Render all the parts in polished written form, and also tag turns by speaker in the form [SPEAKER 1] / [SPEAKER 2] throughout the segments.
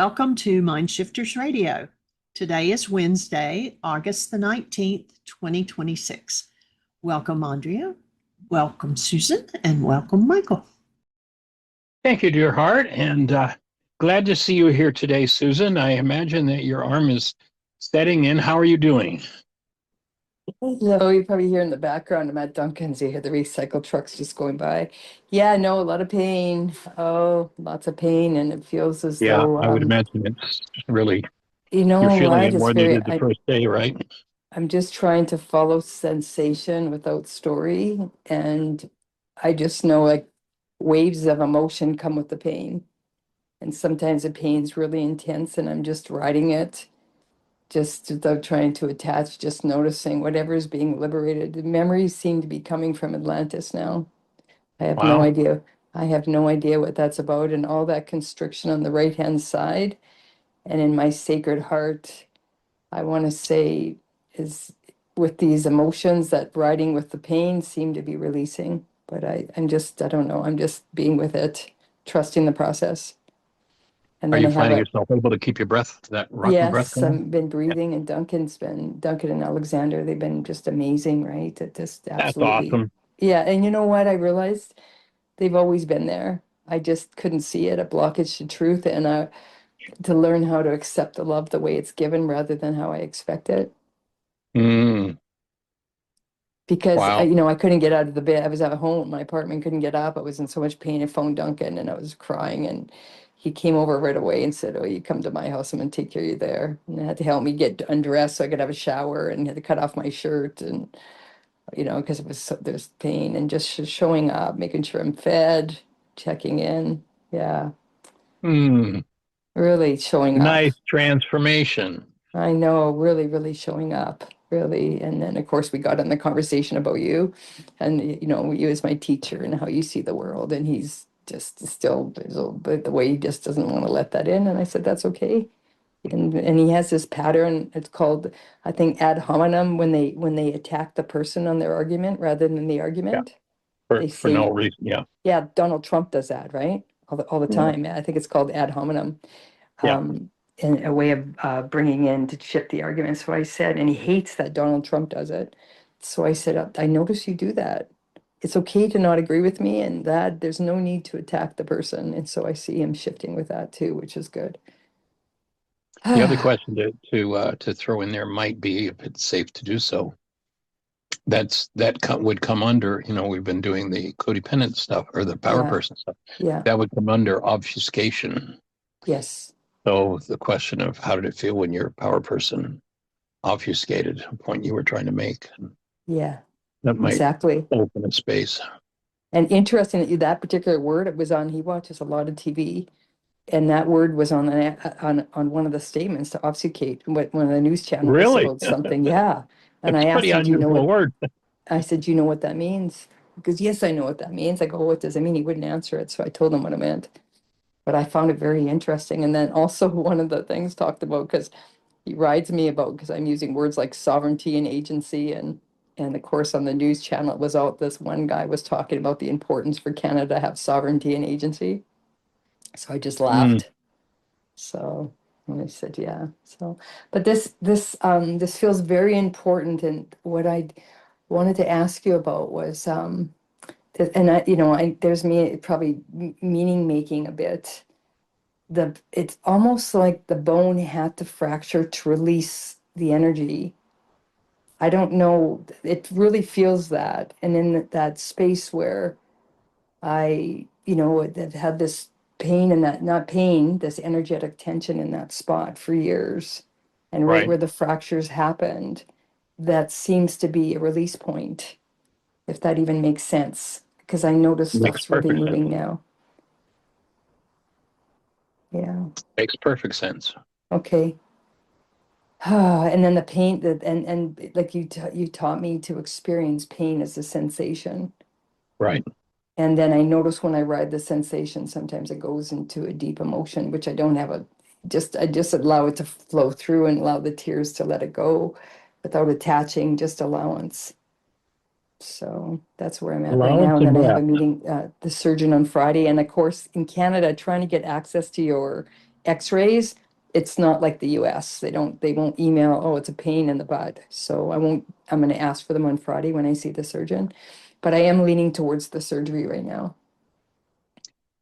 [SPEAKER 1] Welcome to Mind Shifters Radio. Today is Wednesday, August the 19th, 2026. Welcome, Andrea. Welcome, Susan. And welcome, Michael.
[SPEAKER 2] Thank you, dear heart. And glad to see you here today, Susan. I imagine that your arm is setting in. How are you doing?
[SPEAKER 3] So you probably hear in the background, I'm at Duncan's. You hear the recycle trucks just going by. Yeah, no, a lot of pain. Oh, lots of pain, and it feels as
[SPEAKER 2] Yeah,
[SPEAKER 3] though
[SPEAKER 2] I would imagine it's really,
[SPEAKER 3] you know
[SPEAKER 2] you're feeling
[SPEAKER 3] what?
[SPEAKER 2] it
[SPEAKER 3] It's
[SPEAKER 2] more than you
[SPEAKER 3] very.
[SPEAKER 2] did the first day, right?
[SPEAKER 3] I'm just trying to follow sensation without story, and I just know like waves of emotion come with the pain, and sometimes the pain's really intense, and I'm just riding it. Just without trying to attach, just noticing whatever is being liberated. The memories seem to be coming from Atlantis now. I have no
[SPEAKER 2] Wow.
[SPEAKER 3] idea. I have no idea what that's about. And all that constriction on the right hand side and in my sacred heart, I want to say, is with these emotions that riding with the pain seem to be releasing. But I don't know. I'm just being with it, trusting the process. And
[SPEAKER 2] Are
[SPEAKER 3] then
[SPEAKER 2] you
[SPEAKER 3] I have
[SPEAKER 2] finding yourself able to keep your breath, that rocking breath
[SPEAKER 3] yes,
[SPEAKER 2] going?
[SPEAKER 3] I've been breathing, and Duncan and Alexander, they've been just amazing, right? It just
[SPEAKER 2] That's
[SPEAKER 3] absolutely,
[SPEAKER 2] awesome.
[SPEAKER 3] yeah. And you know what? I realized they've always been there. I just couldn't see it, a blockage to truth, and to learn how to accept the love the way it's given rather than how I expect it.
[SPEAKER 2] Mm,
[SPEAKER 3] Because
[SPEAKER 2] wow.
[SPEAKER 3] I couldn't get out of the bed. I was at home, my apartment, couldn't get up. I was in so much pain. I phoned Duncan and I was crying, and he came over right away and said, "Oh, you come to my house. I'm gonna take care of you there." And they had to help me get undressed so I could have a shower, and had to cut off my shirt, and because it was there's pain, and just showing up, making sure I'm fed, checking in. Yeah,
[SPEAKER 2] Mm,
[SPEAKER 3] really showing up.
[SPEAKER 2] nice transformation.
[SPEAKER 3] I know, really, really showing up, really. And then, of course, we got in the conversation about you and, you as my teacher and how you see the world. And he's just still, but the way he just doesn't want to let that in. And I said, that's okay. And he has this pattern. It's called, I think, ad hominem when they attack the person on their argument rather than the
[SPEAKER 2] Yeah,
[SPEAKER 3] argument. They
[SPEAKER 2] for no
[SPEAKER 3] say,
[SPEAKER 2] reason. Yeah.
[SPEAKER 3] yeah, Donald Trump does that, right? All the
[SPEAKER 2] Yeah.
[SPEAKER 3] time. I think it's called ad hominem,
[SPEAKER 2] Yeah.
[SPEAKER 3] in a way of bringing in to shift the argument. So I said, and he hates that Donald Trump does it. So I said, I notice you do that. It's okay to not agree with me, and that there's no need to attack the person. And so I see him shifting with that too, which is good.
[SPEAKER 2] The other question to throw in there might be, if it's safe to do so, would come under, we've been doing the codependent stuff or the power
[SPEAKER 3] Yeah,
[SPEAKER 2] person stuff.
[SPEAKER 3] yeah,
[SPEAKER 2] That would come under obfuscation.
[SPEAKER 3] yes,
[SPEAKER 2] So the question of how did it feel when your power person obfuscated a point you were trying to make?
[SPEAKER 3] yeah,
[SPEAKER 2] That might
[SPEAKER 3] exactly.
[SPEAKER 2] open a space.
[SPEAKER 3] And interesting that that particular word, it was on, he watches a lot of TV. And that word was on one of the statements to obfuscate what one of the news channels
[SPEAKER 2] Really?
[SPEAKER 3] about something. Yeah. And
[SPEAKER 2] It's
[SPEAKER 3] I
[SPEAKER 2] a
[SPEAKER 3] asked
[SPEAKER 2] pretty
[SPEAKER 3] him, do you know
[SPEAKER 2] unusual
[SPEAKER 3] what
[SPEAKER 2] word.
[SPEAKER 3] I said, do you know what that means? Because yes, I know what that means. I go, what does it mean? He wouldn't answer it. So I told him what it meant. But I found it very interesting. And then also one of the things talked about, because he rides me about, because I'm using words like sovereignty and agency, and of course on the news channel it was out, this one guy was talking about the importance for Canada to have sovereignty and agency. So I just
[SPEAKER 2] Mm,
[SPEAKER 3] laughed. So, and I said, yeah. So, but this feels very important. And what I wanted to ask you about was, and there's me probably meaning making a bit. It's almost like the bone had to fracture to release the energy. I don't know. It really feels that, and in that space where that had this pain and that, not pain, this energetic tension in that spot for years. And right
[SPEAKER 2] right.
[SPEAKER 3] where the fractures happened, that seems to be a release point, if that even makes sense, because I notice
[SPEAKER 2] Makes
[SPEAKER 3] stuff's really
[SPEAKER 2] perfect sense.
[SPEAKER 3] moving now. Yeah.
[SPEAKER 2] Makes perfect sense.
[SPEAKER 3] Okay. And then the pain that and like you taught me to experience pain as a sensation.
[SPEAKER 2] Right.
[SPEAKER 3] And then I notice when I ride the sensation, sometimes it goes into a deep emotion, which I don't have I just allow it to flow through and allow the tears to let it go without attaching, just allowance. So that's where I'm at right
[SPEAKER 2] Allowance
[SPEAKER 3] now. And
[SPEAKER 2] and
[SPEAKER 3] then I have a
[SPEAKER 2] breath.
[SPEAKER 3] meeting, the surgeon on Friday. And of course, in Canada, trying to get access to your x-rays, it's not like the US. They won't email, oh, it's a pain in the butt. So I'm going to ask for them on Friday when I see the surgeon. But I am leaning towards the surgery right now.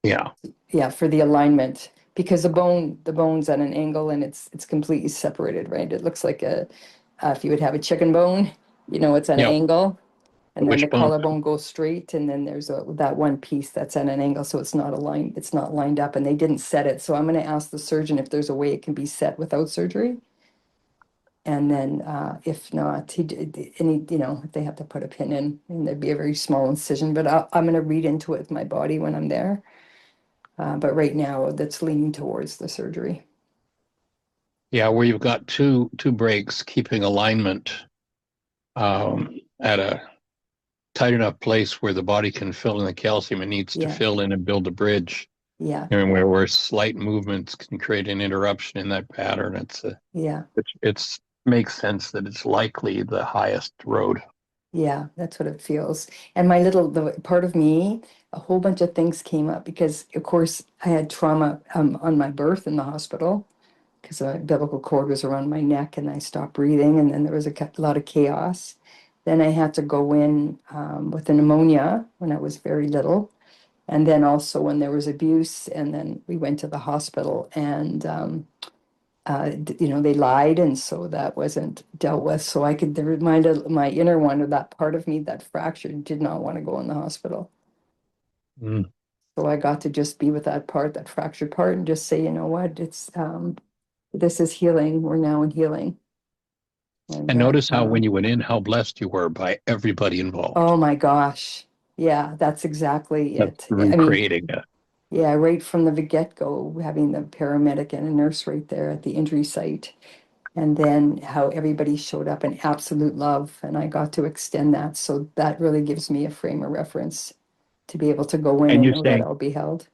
[SPEAKER 2] Yeah.
[SPEAKER 3] Yeah, for the alignment, because the bone's at an angle and it's completely separated, right? It looks like if you would have a chicken bone, it's an
[SPEAKER 2] Yeah.
[SPEAKER 3] angle. And then the
[SPEAKER 2] Wishbone.
[SPEAKER 3] collarbone goes straight, and then there's that one piece that's at an angle, so it's not aligned, it's not lined up, and they didn't set it. So I'm going to ask the surgeon if there's a way it can be set without surgery. And then if not, if they have to put a pin in, and there'd be a very small incision, but I'm going to read into it with my body when I'm there. But right now, that's leaning towards the surgery.
[SPEAKER 2] Yeah, where you've got two breaks, keeping alignment at a tight enough place where the body can fill in the calcium it needs to
[SPEAKER 3] Yeah,
[SPEAKER 2] fill in and build a bridge.
[SPEAKER 3] yeah,
[SPEAKER 2] And where slight movements can create an interruption in that pattern.
[SPEAKER 3] yeah,
[SPEAKER 2] It's makes sense that it's likely the highest road.
[SPEAKER 3] yeah. That's what it feels. And the part of me, a whole bunch of things came up because, of course, I had trauma on my birth in the hospital because a umbilical cord was around my neck and I stopped breathing, and then there was a lot of chaos. Then I had to go in with a pneumonia when I was very little. And then also when there was abuse, and then we went to the hospital, and they lied, and so that wasn't dealt with. So I could remind my inner one of that part of me that fractured did not want to go in the hospital.
[SPEAKER 2] Mm.
[SPEAKER 3] So I got to just be with that part, that fractured part, and just say, you know what, this is healing. We're now in healing. And
[SPEAKER 2] And notice how when you went in, how blessed you were by everybody involved.
[SPEAKER 3] oh my gosh, yeah, that's exactly
[SPEAKER 2] That's
[SPEAKER 3] it. I mean,
[SPEAKER 2] recreating it.
[SPEAKER 3] yeah, right from the get-go, having the paramedic and a nurse right there at the injury site. And then how everybody showed up in absolute love, and I got to extend that. So that really gives me a frame of reference to be able to go in
[SPEAKER 2] And
[SPEAKER 3] and
[SPEAKER 2] you
[SPEAKER 3] know that
[SPEAKER 2] staying
[SPEAKER 3] I'll be held.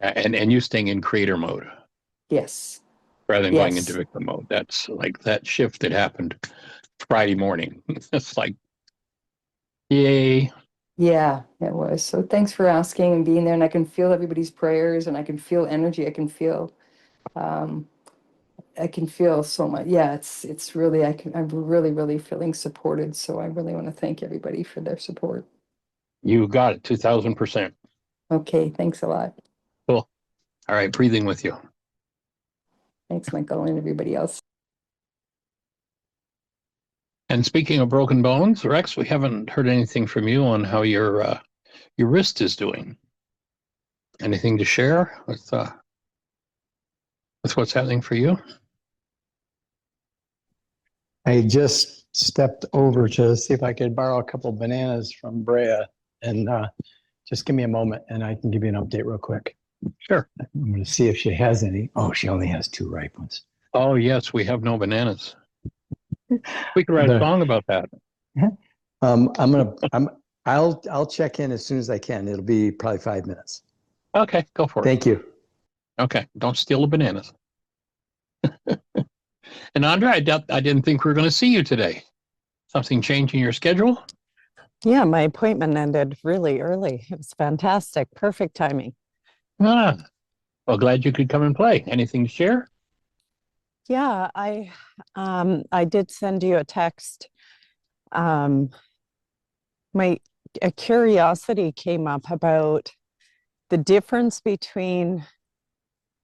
[SPEAKER 2] and you staying in creator mode
[SPEAKER 3] Yes,
[SPEAKER 2] rather than going into
[SPEAKER 3] yes,
[SPEAKER 2] victim mode. That's like that shift that happened Friday morning. It's like, yay.
[SPEAKER 3] yeah, it was. So thanks for asking and being there. And I can feel everybody's prayers, and I can feel energy. Um, I can feel so much. Yeah, it's really, I'm really, really feeling supported. So I really want to thank everybody for their support.
[SPEAKER 2] You got it, 2000%.
[SPEAKER 3] Okay, thanks a lot.
[SPEAKER 2] Cool. All right, breathing with you.
[SPEAKER 3] Thanks, Michael, and everybody else.
[SPEAKER 2] And speaking of broken bones, Rex, we haven't heard anything from you on how your wrist is doing. Anything to share with what's happening for you?
[SPEAKER 4] I just stepped over to see if I could borrow a couple of bananas from Brea, and just give me a moment and I can give you an update real quick.
[SPEAKER 2] Sure.
[SPEAKER 4] I'm going to see if she has any. Oh, she only has 2 ripe ones.
[SPEAKER 2] Oh, yes, we have no bananas. We could write a song about that.
[SPEAKER 4] I'll check in as soon as I can. It'll be probably 5 minutes.
[SPEAKER 2] Okay, go for it.
[SPEAKER 4] Thank you.
[SPEAKER 2] Okay, don't steal the bananas. And Andrea, I didn't think we were going to see you today. Something changing your schedule?
[SPEAKER 5] Yeah, my appointment ended really early. It was fantastic. Perfect timing.
[SPEAKER 2] Ah, well, glad you could come and play. Anything to share?
[SPEAKER 5] Yeah, I did send you a text. Um, a curiosity came up about the difference between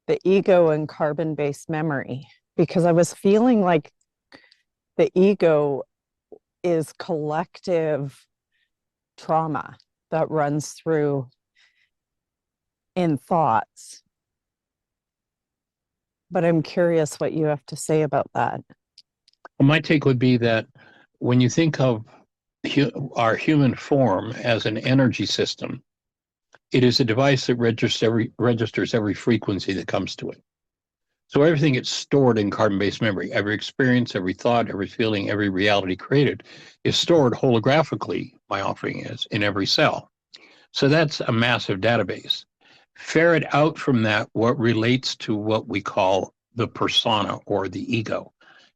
[SPEAKER 5] the ego and carbon-based memory, because I was feeling like the ego is collective trauma that runs through in thoughts. But I'm curious what you have to say about that.
[SPEAKER 2] Well, my take would be that when you think of our human form as an energy system, it is a device that registers every frequency that comes to it. So everything gets stored in carbon-based memory. Every experience, every thought, every feeling, every reality created is stored holographically, my offering is, in every cell. So that's a massive database. Ferret out from that what relates to what we call the persona or the ego.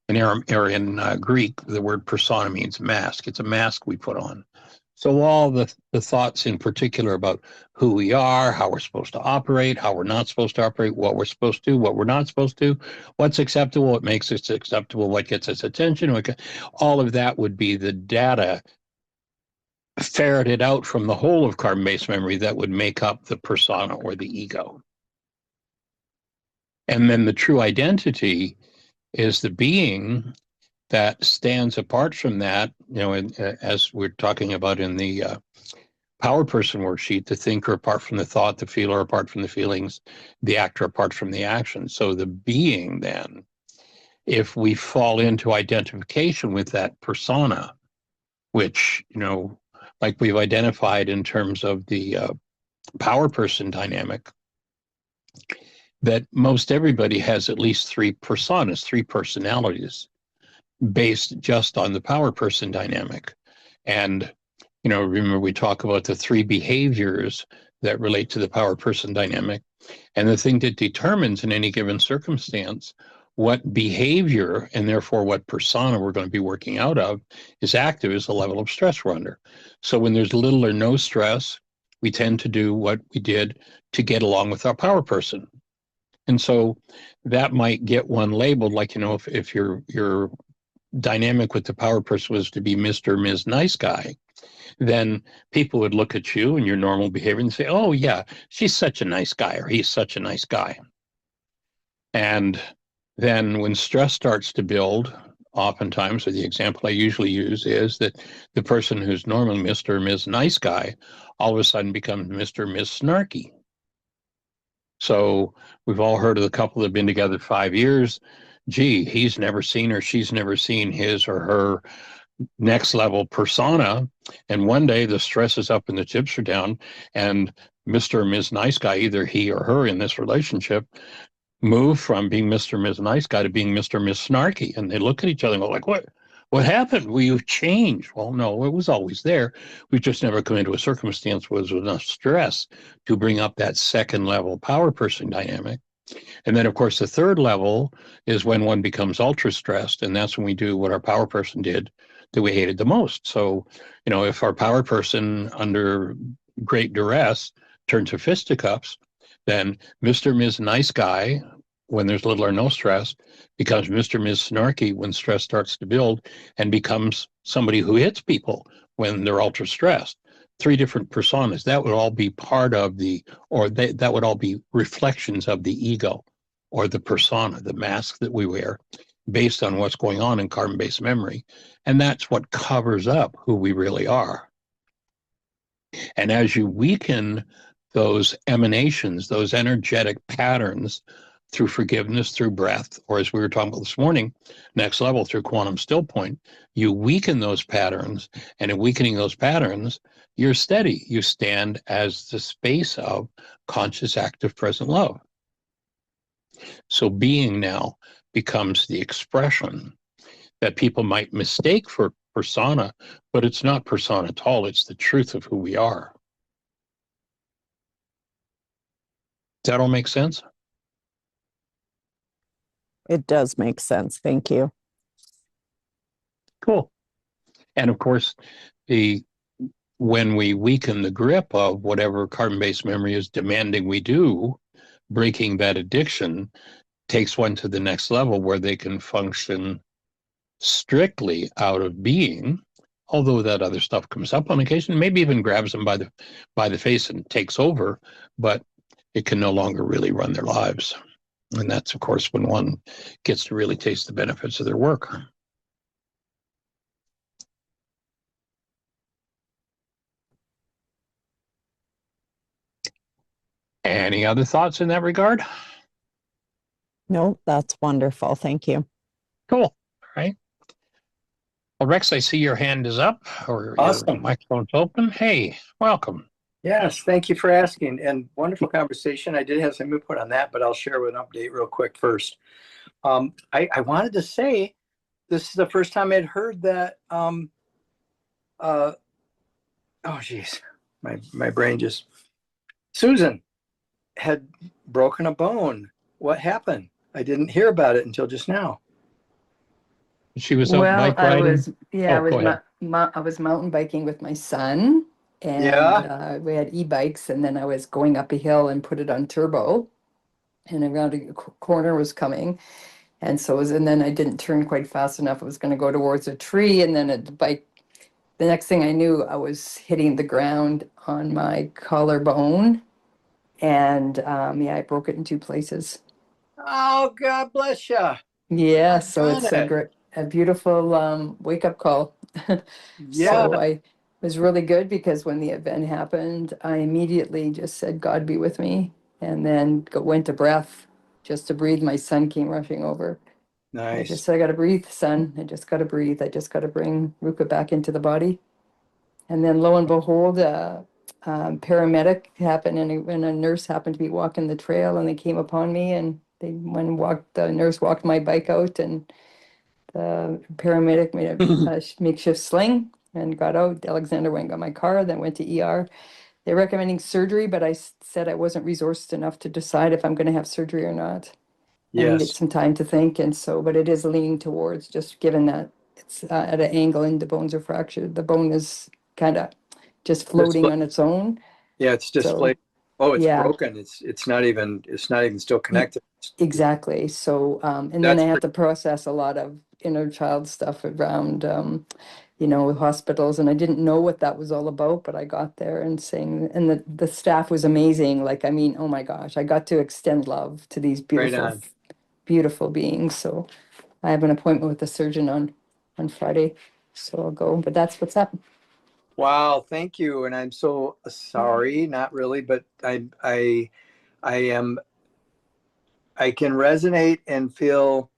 [SPEAKER 2] In Greek, the word persona means mask. It's a mask we put on. So all the thoughts in particular about who we are, how we're supposed to operate, how we're not supposed to operate, what we're supposed to, what we're not supposed to, what's acceptable, what makes us acceptable, what gets us attention, all of that would be the data ferreted out from the whole of carbon-based memory that would make up the persona or the ego. And then the true identity is the being that stands apart from that, as we're talking about in the power person worksheet, the thinker apart from the thought, the feeler apart from the feelings, the actor apart from the action. So the being then, if we fall into identification with that persona, which, like we've identified in terms of the power person dynamic, that most everybody has at least three personas, three personalities, based just on the power person dynamic. And, remember we talk about the three behaviors that relate to the power person dynamic. And the thing that determines in any given circumstance what behavior and therefore what persona we're going to be working out of is active is the level of stress we're under. So when there's little or no stress, we tend to do what we did to get along with our power person. And so that might get one labeled like, if your dynamic with the power person was to be Mr. or Ms. Nice Guy, then people would look at you and your normal behavior and say, oh yeah, she's such a nice guy or he's such a nice guy. And then when stress starts to build, oftentimes, or the example I usually use is that the person who's normally Mr. or Ms. Nice Guy all of a sudden becomes Mr. or Ms. Snarky. So we've all heard of the couple that have been together 5 years. Gee, he's never seen or she's never seen his or her next level persona. And one day the stress is up and the chips are down, and Mr. or Ms. Nice Guy, either he or her in this relationship, move from being Mr. or Ms. Nice Guy to being Mr. or Ms. Snarky. And they look at each other and go like, what happened? Well, you've changed. Well, no, it was always there. We've just never come into a circumstance where there's enough stress to bring up that second level power person dynamic. And then, of course, the third level is when one becomes ultra stressed. And that's when we do what our power person did that we hated the most. So, if our power person under great duress turns to fisticuffs, then Mr. or Ms. Nice Guy, when there's little or no stress, becomes Mr. or Ms. Snarky when stress starts to build, and becomes somebody who hits people when they're ultra stressed. Three different personas. That would all be part of that would all be reflections of the ego or the persona, the mask that we wear based on what's going on in carbon-based memory. And that's what covers up who we really are. And as you weaken those emanations, those energetic patterns through forgiveness, through breath, or as we were talking about this morning, next level through quantum still point, you weaken those patterns. And in weakening those patterns, you're steady. You stand as the space of conscious, active, present love. So being now becomes the expression that people might mistake for persona, but it's not persona at all. It's the truth of who we are. Does that all make sense?
[SPEAKER 5] It does make sense. Thank you.
[SPEAKER 2] Cool. And of course, when we weaken the grip of whatever carbon-based memory is demanding we do, breaking that addiction takes one to the next level where they can function strictly out of being, although that other stuff comes up on occasion, maybe even grabs them by the face and takes over, but it can no longer really run their lives. And that's, of course, when one gets to really taste the benefits of their work. Any other thoughts in that regard?
[SPEAKER 5] No, that's wonderful. Thank you.
[SPEAKER 2] Cool. All right. Well, Rex, I see your hand is up, or your
[SPEAKER 6] Awesome.
[SPEAKER 2] microphone's open. Hey, welcome.
[SPEAKER 6] Yes, thank you for asking, and wonderful conversation. I did have some input on that, but I'll share an update real quick first. I wanted to say this is the first time I'd heard that. Oh, geez, my brain just. Susan had broken a bone. What happened? I didn't hear about it until just now.
[SPEAKER 2] She was out
[SPEAKER 3] Well,
[SPEAKER 2] bike
[SPEAKER 3] I
[SPEAKER 2] riding.
[SPEAKER 3] was, yeah,
[SPEAKER 2] Oh, go ahead.
[SPEAKER 3] I was mountain biking with my son, and
[SPEAKER 6] Yeah.
[SPEAKER 3] we had e-bikes, and then I was going up a hill and put it on turbo, and around a corner was coming, and so it was, and then I didn't turn quite fast enough. I was going to go towards a tree, and then the bike. The next thing I knew, I was hitting the ground on my collarbone, and yeah, I broke it in two places.
[SPEAKER 6] Oh, God bless you.
[SPEAKER 3] Yeah, so
[SPEAKER 6] Done
[SPEAKER 3] it's
[SPEAKER 6] it.
[SPEAKER 3] a beautiful wake up call.
[SPEAKER 6] Yeah.
[SPEAKER 3] So I was really good because when the event happened, I immediately just said, God be with me, and then went to breath just to breathe. My son came rushing over. I just
[SPEAKER 6] Nice.
[SPEAKER 3] said, I got to breathe, son. I just got to breathe. I just got to bring Ruka back into the body. And then lo and behold, paramedic happened, and a nurse happened to be walking the trail, and they came upon me, and they went and walked. The nurse walked my bike out, and the paramedic made a makeshift sling and got out. Alexander went and got my car, then went to ER. They're recommending surgery, but I said I wasn't resourced enough to decide if I'm going to have surgery or not. I needed
[SPEAKER 6] Yes.
[SPEAKER 3] some time to think, and so, but it is leaning towards, just given that it's at an angle and the bones are fractured. The bone is kind of just floating
[SPEAKER 6] Display.
[SPEAKER 3] on its own.
[SPEAKER 6] Yeah, it's
[SPEAKER 3] So
[SPEAKER 6] displayed. Oh, it's
[SPEAKER 3] yeah,
[SPEAKER 6] broken. It's not even still
[SPEAKER 3] e-
[SPEAKER 6] connected.
[SPEAKER 3] exactly. So and then I
[SPEAKER 6] That's
[SPEAKER 3] had
[SPEAKER 6] pretty
[SPEAKER 3] to process a lot of inner child stuff around hospitals, and I didn't know what that was all about, but I got there and saying, and the staff was amazing. Like, I mean, oh my gosh, I got to extend love to these
[SPEAKER 6] right on.
[SPEAKER 3] beautiful beings. So I have an appointment with the surgeon on Friday, so I'll go. But that's what's up.
[SPEAKER 6] Wow, thank you. And I'm so sorry, not really, but I am I can resonate and feel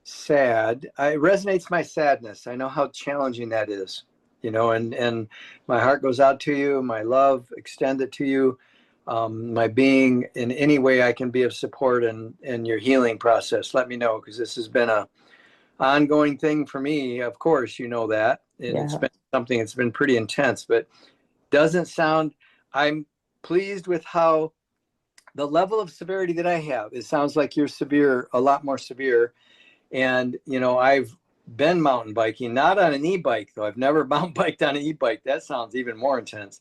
[SPEAKER 6] sad. It resonates my sadness. I know how challenging that is, and my heart goes out to you, my love extended to you, my being in any way I can be of support in your healing process. Let me know, because this has been a ongoing thing for me. Of course, you know that, and it's
[SPEAKER 3] Yeah,
[SPEAKER 6] been something that's been pretty intense, but doesn't sound. I'm pleased with how the level of severity that I have. It sounds like you're severe, a lot more severe. And, I've been mountain biking, not on an e-bike though. I've never mountain biked on an e-bike. That sounds even more intense.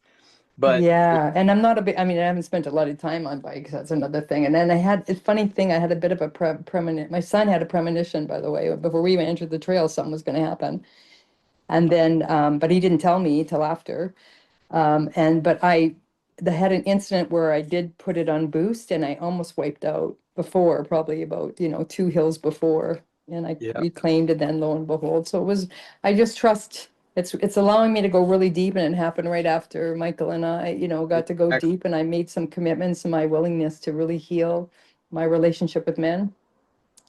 [SPEAKER 6] But
[SPEAKER 3] yeah. And I'm not a bit. I mean, I haven't spent a lot of time on bikes. That's another thing. And then I had a funny thing. I had a bit of a premonition. My son had a premonition, by the way, before we even entered the trail, something was going to happen. And then, but he didn't tell me till after. But I had an incident where I did put it on boost, and I almost wiped out before, probably about, two hills before, and I
[SPEAKER 6] yeah,
[SPEAKER 3] reclaimed it then, lo and behold. So it was, I just trust it's allowing me to go really deep, and it happened right after Michael and I, got to go
[SPEAKER 6] exactly.
[SPEAKER 3] deep, and I made some commitments and my willingness to really heal my relationship with men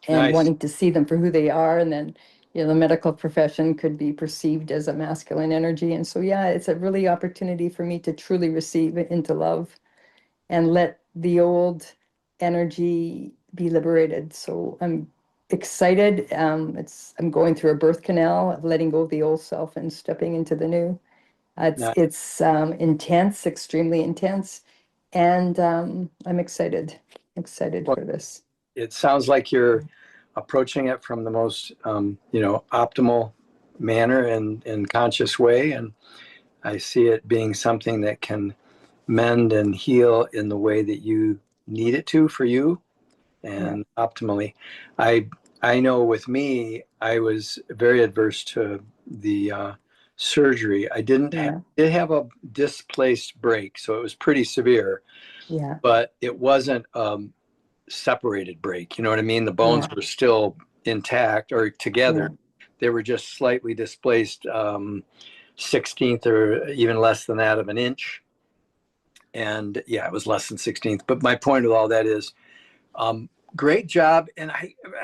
[SPEAKER 3] and
[SPEAKER 6] Nice.
[SPEAKER 3] wanting to see them for who they are. And then, the medical profession could be perceived as a masculine energy. And so, yeah, it's a really opportunity for me to truly receive into love and let the old energy be liberated. So I'm excited. I'm going through a birth canal, letting go of the old self and stepping into the new.
[SPEAKER 6] Nice.
[SPEAKER 3] It's intense, extremely intense, and I'm excited
[SPEAKER 6] Well,
[SPEAKER 3] for this.
[SPEAKER 6] it sounds like you're approaching it from the most, optimal manner and conscious way. And I see it being something that can mend and heal in the way that you need it to for you
[SPEAKER 3] Yeah,
[SPEAKER 6] and optimally. I I know with me, I was very adverse to the surgery. I didn't
[SPEAKER 3] yeah,
[SPEAKER 6] did have a displaced break, so it was pretty severe,
[SPEAKER 3] yeah,
[SPEAKER 6] but it wasn't separated break. You know what I mean? The bones
[SPEAKER 3] yeah,
[SPEAKER 6] were still intact or
[SPEAKER 3] yeah.
[SPEAKER 6] together. They were just slightly displaced, 16th or even less than that of an inch. And yeah, it was less than 16th. But my point of all that is, great job. And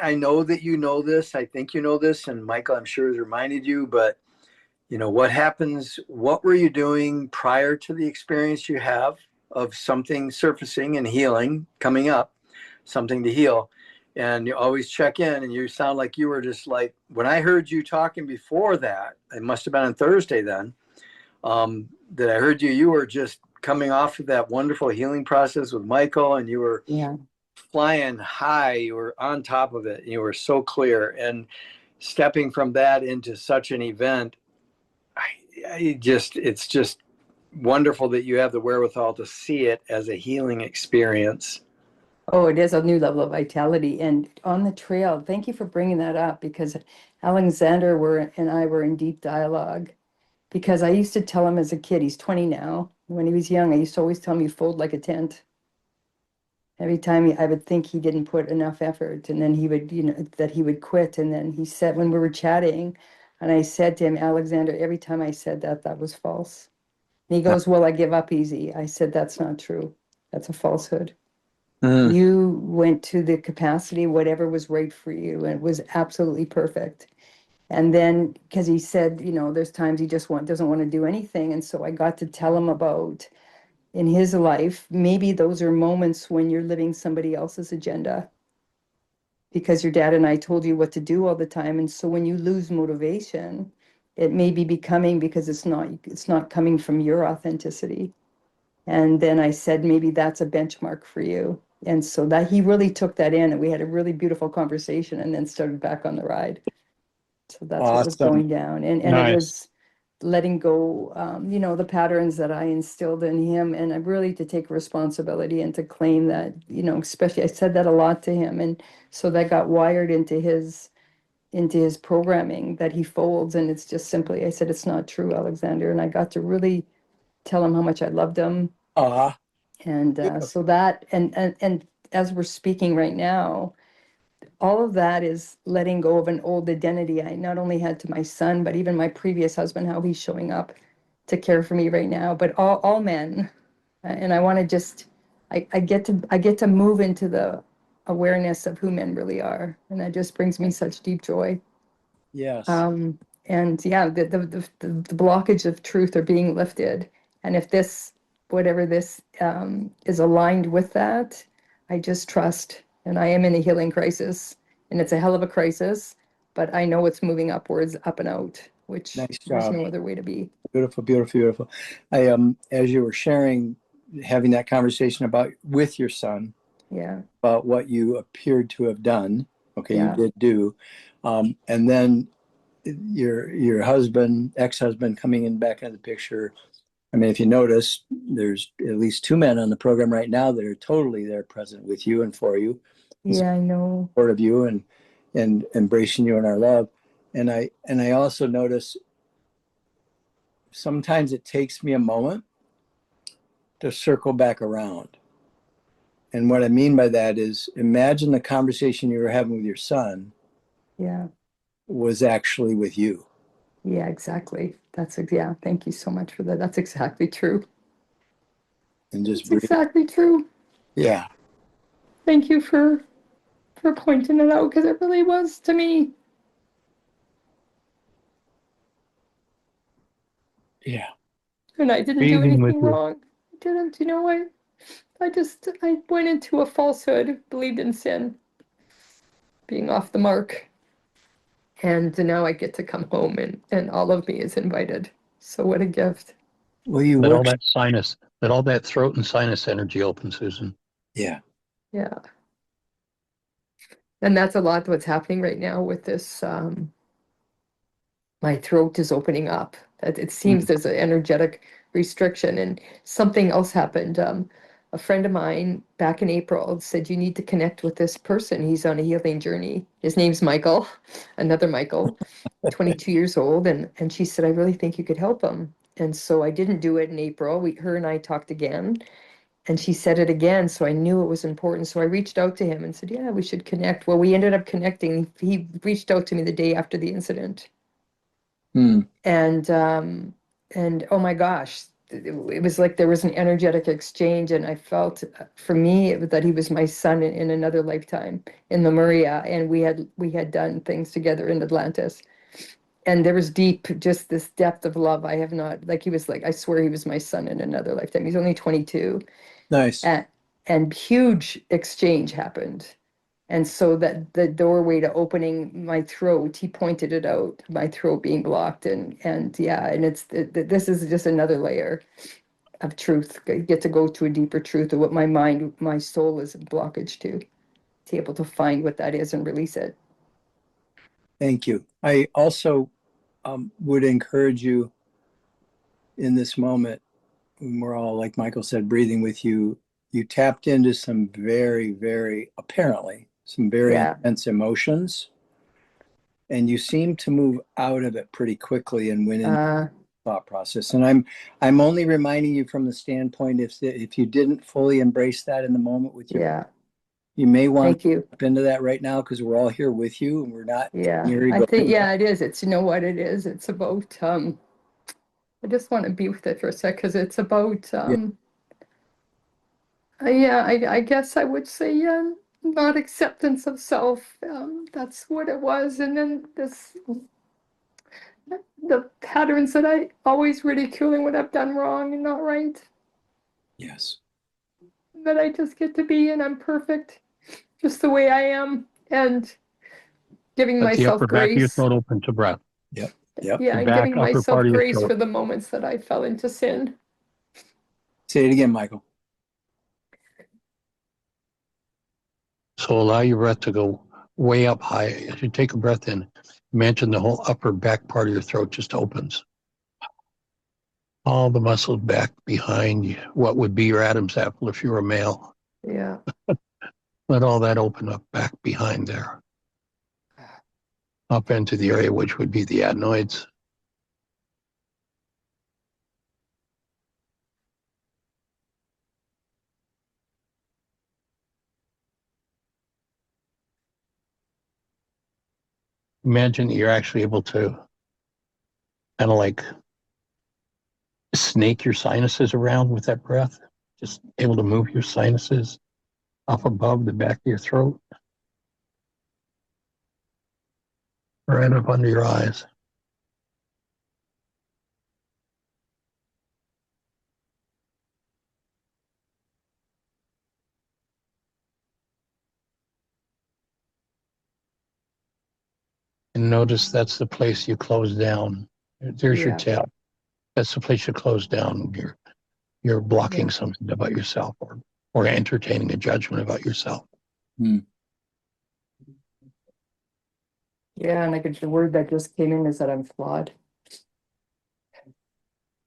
[SPEAKER 6] I know that you know this. I think you know this. And Michael, I'm sure has reminded you. But what happens? What were you doing prior to the experience you have of something surfacing and healing coming up, something to heal? And you always check in. And you sound like you were just like, when I heard you talking before that, it must have been on Thursday then, that I heard you. You were just coming off of that wonderful healing process with Michael, and you were
[SPEAKER 3] Yeah,
[SPEAKER 6] flying high. You were on top of it. You were so clear. And stepping from that into such an event, it's just wonderful that you have the wherewithal to see it as a healing experience.
[SPEAKER 3] Oh, it is a new level of vitality. And on the trail, thank you for bringing that up, because Alexander and I were in deep dialogue. Because I used to tell him as a kid, he's 20 now. When he was young, I used to always tell him, you fold like a tent. Every time I would think he didn't put enough effort, and then he would, that he would quit. And then he said, when we were chatting, and I said to him, Alexander, every time I said that, that was false. And he goes, well, I give up easy. I said, that's not true. That's a falsehood.
[SPEAKER 6] Mm.
[SPEAKER 3] You went to the capacity, whatever was right for you, and it was absolutely perfect. And then, because he said, there's times he just doesn't want to do anything. And so I got to tell him about, in his life, maybe those are moments when you're living somebody else's agenda, because your dad and I told you what to do all the time. And so when you lose motivation, it may be becoming because it's not coming from your authenticity. And then I said, maybe that's a benchmark for you. And so that he really took that in, and we had a really beautiful conversation, and then started back on the ride. So that's what was
[SPEAKER 6] Awesome.
[SPEAKER 3] going down. And it
[SPEAKER 2] Nice.
[SPEAKER 3] was letting go, the patterns that I instilled in him, and really to take responsibility and to claim that, especially I said that a lot to him. And so that got wired into his programming, that he folds. And it's just simply, I said, it's not true, Alexander. And I got to really tell him how much I loved him.
[SPEAKER 6] Ah,
[SPEAKER 3] And so that, and as we're speaking right now, all of that is letting go of an old identity I not only had to my son, but even my previous husband, how he's showing up to care for me right now, but all men. And I want to just, I get to move into the awareness of who men really are. And that just brings me such deep joy.
[SPEAKER 6] yes.
[SPEAKER 3] And yeah, the blockage of truth are being lifted. And if whatever this is aligned with that, I just trust. And I am in a healing crisis, and it's a hell of a crisis, but I know it's moving upwards, up and out, which
[SPEAKER 6] Nice
[SPEAKER 3] there's
[SPEAKER 6] job.
[SPEAKER 3] no other way to be.
[SPEAKER 6] Beautiful, beautiful, beautiful. I as you were sharing, having that conversation with your son
[SPEAKER 3] Yeah,
[SPEAKER 6] about what you appeared to have done. Okay,
[SPEAKER 3] Yeah.
[SPEAKER 6] you did do, and then your husband, ex-husband, coming in back into the picture. I mean, if you notice, there's at least two men on the program right now that are totally there, present with you and for you,
[SPEAKER 3] yeah, I know.
[SPEAKER 6] support of you, and embracing you in our love. And I also notice sometimes it takes me a moment to circle back around. And what I mean by that is, imagine the conversation you were having with your son
[SPEAKER 3] Yeah,
[SPEAKER 6] was actually with you.
[SPEAKER 3] yeah, exactly. Yeah, thank you so much for that. That's exactly true.
[SPEAKER 6] And just
[SPEAKER 3] It's
[SPEAKER 6] breathe.
[SPEAKER 3] exactly true.
[SPEAKER 6] Yeah.
[SPEAKER 3] Thank you for pointing it out, because it really was to me.
[SPEAKER 6] Yeah.
[SPEAKER 3] And I didn't do
[SPEAKER 2] Breathing with
[SPEAKER 3] anything
[SPEAKER 2] you.
[SPEAKER 3] wrong. I didn't, I went into a falsehood, believed in sin, being off the mark. And now I get to come home, and all of me is invited. So what a gift.
[SPEAKER 6] Well, you
[SPEAKER 2] Let all
[SPEAKER 6] work.
[SPEAKER 2] let all that throat and sinus energy open, Susan.
[SPEAKER 6] Yeah.
[SPEAKER 3] Yeah. And that's a lot what's happening right now with this. My throat is opening up. It seems there's an energetic restriction, and something else happened. A friend of mine back in April said, you need to connect with this person. He's on a healing journey. His name's Michael, another Michael, 22 years old. And she said, I really think you could help him. And so I didn't do it in April. Her and I talked again, and she said it again. So I knew it was important. So I reached out to him and said, yeah, we should connect. Well, we ended up connecting. He reached out to me the day after the incident.
[SPEAKER 6] Hmm.
[SPEAKER 3] And oh my gosh, it was like there was an energetic exchange, and I felt, for me, that he was my son in another lifetime in Lemuria, and we had done things together in Atlantis. And there was just this depth of love I have not, like, he was like, I swear he was my son in another lifetime. He's only 22.
[SPEAKER 6] Nice.
[SPEAKER 3] And huge exchange happened. And so that the doorway to opening my throat, he pointed it out, my throat being blocked. And yeah, and this is just another layer of truth. I get to go to a deeper truth of what my soul is a blockage to be able to find what that is and release it.
[SPEAKER 6] Thank you. I also would encourage you in this moment, when we're all, like Michael said, breathing with you, you tapped into some very, very, apparently, some very
[SPEAKER 3] Yeah.
[SPEAKER 6] intense emotions. And you seem to move out of it pretty quickly and went into thought process. And I'm only reminding you from the standpoint, if you didn't fully embrace that in the moment with your,
[SPEAKER 3] Yeah.
[SPEAKER 6] you may want
[SPEAKER 3] Thank
[SPEAKER 6] to
[SPEAKER 3] you.
[SPEAKER 6] jump into that right now, because we're all here with you and we're not.
[SPEAKER 3] Yeah.
[SPEAKER 6] Here you
[SPEAKER 3] I
[SPEAKER 6] go.
[SPEAKER 3] think, yeah, it is. It's, you know what it is? It's about, I just want to be with it for a sec because it's about, yeah, I guess I would say, not acceptance of self. That's what it was. And then the patterns that I always ridiculing what I've done wrong and not right,
[SPEAKER 6] Yes.
[SPEAKER 3] that I just get to be and I'm perfect just the way I am, and giving
[SPEAKER 2] Let the
[SPEAKER 3] myself
[SPEAKER 2] upper back of your
[SPEAKER 3] grace.
[SPEAKER 2] throat open to breath.
[SPEAKER 6] Yep. Yep.
[SPEAKER 3] Yeah,
[SPEAKER 2] The
[SPEAKER 3] and
[SPEAKER 2] back,
[SPEAKER 3] giving
[SPEAKER 2] upper
[SPEAKER 3] myself
[SPEAKER 2] part of your
[SPEAKER 3] grace
[SPEAKER 2] throat.
[SPEAKER 3] for the moments that I fell into sin.
[SPEAKER 6] Say it again, Michael.
[SPEAKER 2] So allow your breath to go way up high. As you take a breath in, imagine the whole upper back part of your throat just opens. All the muscles back behind you, what would be your Adam's apple if you were a male.
[SPEAKER 3] Yeah.
[SPEAKER 2] Let all that open up back behind there. Up into the area which would be the adenoids. Imagine you're actually able to kind of like snake your sinuses around with that breath. Just able to move your sinuses up above the back of your throat. Right up under your eyes. And notice that's the place you close down. There's your
[SPEAKER 3] Yeah.
[SPEAKER 2] tap. That's the place you close down. You're blocking
[SPEAKER 3] Yeah.
[SPEAKER 2] something about yourself, or entertaining a judgment about yourself.
[SPEAKER 3] Yeah, and the word that just came in is that I'm flawed.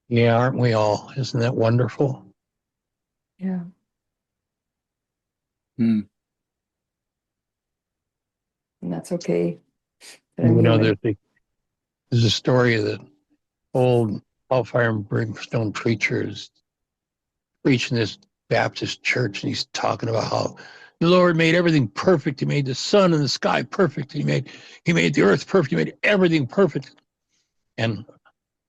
[SPEAKER 2] Yeah, aren't we all? Isn't that wonderful?
[SPEAKER 3] Yeah.
[SPEAKER 6] Hmm.
[SPEAKER 3] And that's okay. That
[SPEAKER 2] You
[SPEAKER 3] I'm
[SPEAKER 2] know,
[SPEAKER 3] human.
[SPEAKER 2] there's a story of the old hellfire and brimstone preachers preaching this Baptist church, and he's talking about how the Lord made everything perfect. He made the sun and the sky perfect. He made the earth perfect. He made everything perfect. And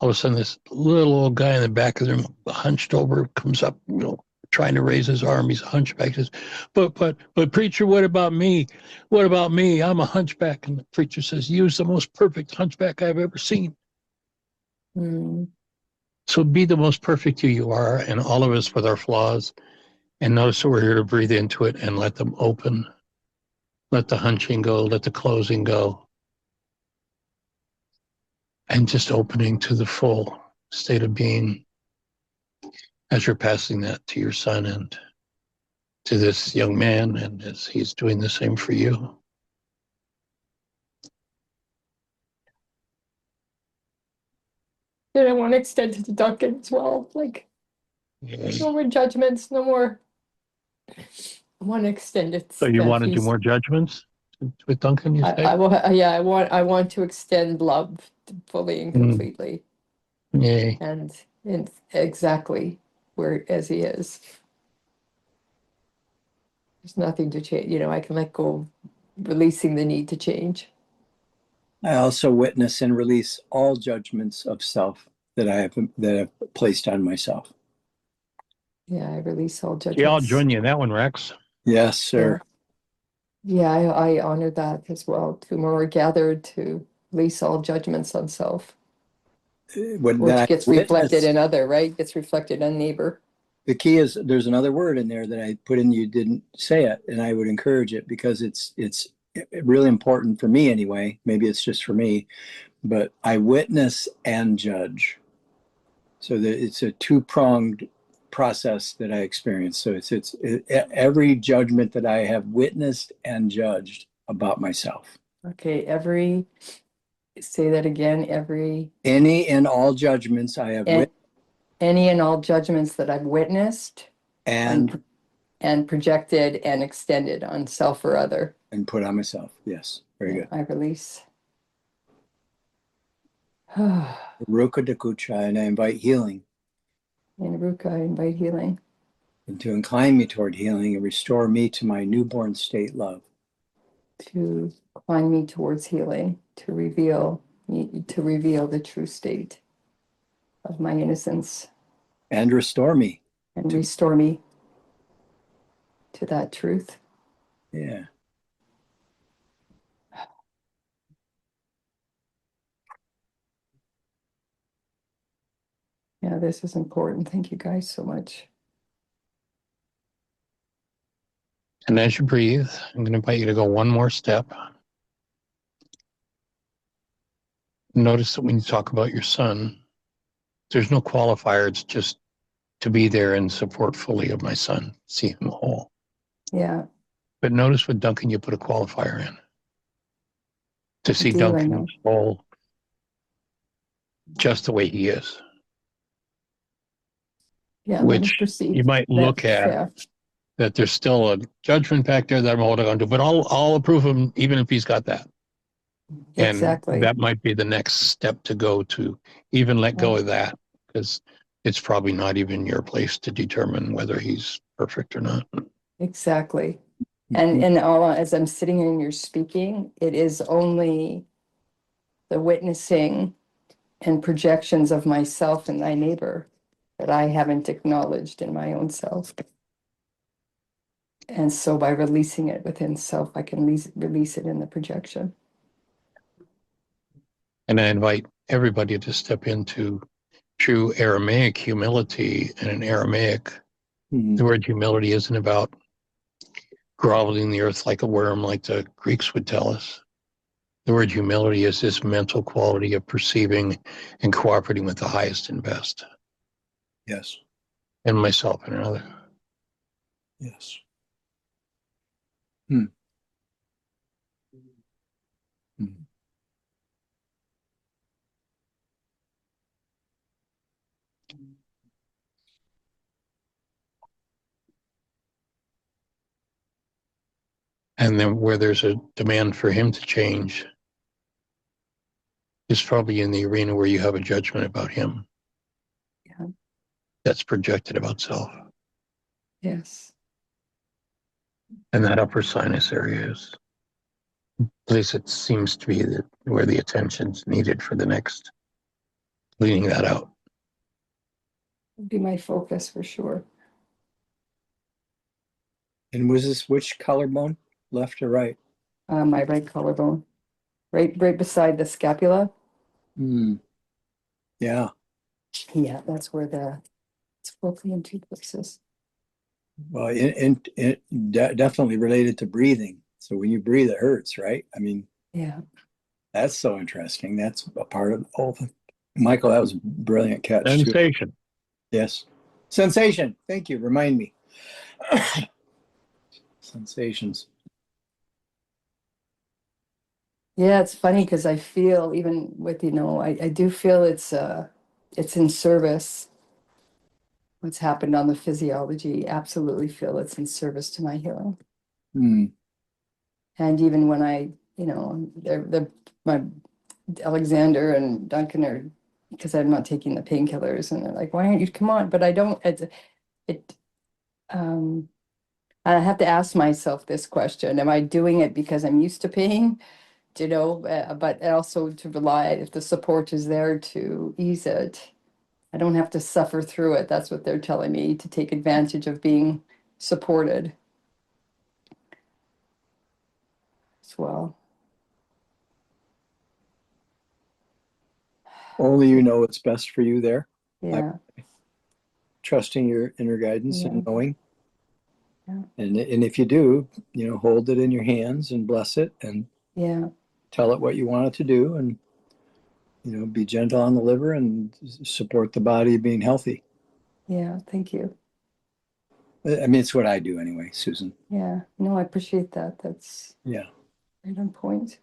[SPEAKER 2] all of a sudden, this little old guy in the back of the room, hunched over, comes up, trying to raise his arm. He's a hunchback. He says, but preacher, what about me? What about me? I'm a hunchback. And the preacher says, "You're the most perfect hunchback I've ever seen."
[SPEAKER 3] Mm.
[SPEAKER 2] So be the most perfect you are, and all of us with our flaws. And notice that we're here to breathe into it and let them open. Let the hunching go, let the closing go. And just opening to the full state of being as you're passing that to your son and to this young man, and as he's doing the same for you.
[SPEAKER 3] And I want to extend it to Duncan as well. Like, no more judgments, no more. I want to extend it
[SPEAKER 2] So you
[SPEAKER 3] that
[SPEAKER 2] want to do
[SPEAKER 3] he's.
[SPEAKER 2] more judgments with Duncan, you say?
[SPEAKER 3] Yeah, I want to extend love fully and completely,
[SPEAKER 2] Yay.
[SPEAKER 3] and exactly where as he is. There's nothing to change. I can let go, releasing the need to change.
[SPEAKER 6] I also witness and release all judgments of self that I've placed on myself.
[SPEAKER 3] Yeah, I release all
[SPEAKER 2] Yeah, I'll
[SPEAKER 3] judgments.
[SPEAKER 2] join you in that one, Rex.
[SPEAKER 6] Yes, sir.
[SPEAKER 3] Yeah, I honor that as well. Two more are gathered to release all judgments on self, which gets reflected in other, right? Gets reflected on neighbor.
[SPEAKER 6] The key is there's another word in there that I put in, you didn't say it, and I would encourage it because it's really important for me anyway. Maybe it's just for me, but I witness and judge. So that it's a two-pronged process that I experience. So it's every judgment that I have witnessed and judged about myself.
[SPEAKER 3] Okay, say that again,
[SPEAKER 6] Any and all judgments I have
[SPEAKER 3] and any and all judgments that I've witnessed
[SPEAKER 6] and
[SPEAKER 3] and projected and extended on self or other.
[SPEAKER 6] put on myself. Yes, very good.
[SPEAKER 3] I release.
[SPEAKER 6] Ruka Dakucha, and I invite healing.
[SPEAKER 3] In Ruka, I invite healing.
[SPEAKER 6] And to incline me toward healing and restore me to my newborn state love.
[SPEAKER 3] To incline me towards healing, to reveal the true state of my innocence.
[SPEAKER 6] And restore me.
[SPEAKER 3] And restore me to that truth.
[SPEAKER 6] Yeah.
[SPEAKER 3] Yeah, this is important. Thank you guys so much.
[SPEAKER 2] And as you breathe, I'm going to invite you to go one more step. Notice that when you talk about your son, there's no qualifier. It's just to be there and support fully of my son, see him whole.
[SPEAKER 3] Yeah.
[SPEAKER 2] But notice with Duncan, you put a qualifier in. To see
[SPEAKER 3] I
[SPEAKER 2] Duncan
[SPEAKER 3] know.
[SPEAKER 2] whole just the way he is.
[SPEAKER 3] Yeah,
[SPEAKER 2] Which
[SPEAKER 3] perceive
[SPEAKER 2] you might look
[SPEAKER 3] that,
[SPEAKER 2] at
[SPEAKER 3] yeah.
[SPEAKER 2] that there's still a judgment back there that I'm holding on to, but I'll approve him even if he's got that.
[SPEAKER 3] Exactly.
[SPEAKER 2] And that might be the next step to go to even let go of that, because it's probably not even your place to determine whether he's perfect or not.
[SPEAKER 3] Exactly. And all as I'm sitting here and you're speaking, it is only the witnessing and projections of myself and thy neighbor that I haven't acknowledged in my own self. And so by releasing it within self, I can release it in the projection.
[SPEAKER 2] And I invite everybody to step into true Aramaic humility. And in Aramaic, the word humility isn't about groveling the earth like a worm, like the Greeks would tell us. The word humility is this mental quality of perceiving and cooperating with the highest and best.
[SPEAKER 6] Yes.
[SPEAKER 2] And myself and another.
[SPEAKER 6] Yes.
[SPEAKER 2] And then where there's a demand for him to change is probably in the arena where you have a judgment about him.
[SPEAKER 3] Yeah.
[SPEAKER 2] That's projected about self.
[SPEAKER 3] Yes.
[SPEAKER 2] And that upper sinus area is the place it seems to be where the attention's needed for the next, cleaning that out.
[SPEAKER 3] Would be my focus for sure.
[SPEAKER 6] And was this which collarbone, left or right?
[SPEAKER 3] My right collarbone, right beside the scapula.
[SPEAKER 6] Yeah.
[SPEAKER 3] Yeah, that's where it's broken in two places.
[SPEAKER 6] Well, definitely related to breathing. So when you breathe, it hurts, right? I mean,
[SPEAKER 3] Yeah.
[SPEAKER 6] that's so interesting. That's a part of all. Michael, that was a brilliant catch too.
[SPEAKER 2] Sensation.
[SPEAKER 6] Yes. Sensation. Thank you. Remind me. Sensations.
[SPEAKER 3] Yeah, it's funny because I feel even with, I do feel it's in service. What's happened on the physiology, absolutely feel it's in service to my healing. And even when my Alexander and Duncan are, because I'm not taking the painkillers, and they're like, why aren't you, come on, but I don't, I have to ask myself this question, am I doing it because I'm used to pain? But also to rely, if the support is there to ease it, I don't have to suffer through it. That's what they're telling me, to take advantage of being supported as well.
[SPEAKER 6] Only you know what's best for you there.
[SPEAKER 3] Yeah.
[SPEAKER 6] Trusting your inner guidance and knowing.
[SPEAKER 3] Yeah.
[SPEAKER 6] And if you do, hold it in your hands and bless it and tell it what you want it to do, and be gentle on the liver and support the body being healthy.
[SPEAKER 3] Yeah, thank you.
[SPEAKER 6] I mean, it's what I do anyway, Susan.
[SPEAKER 3] Yeah, no, I appreciate that. That's
[SPEAKER 6] right
[SPEAKER 3] on point.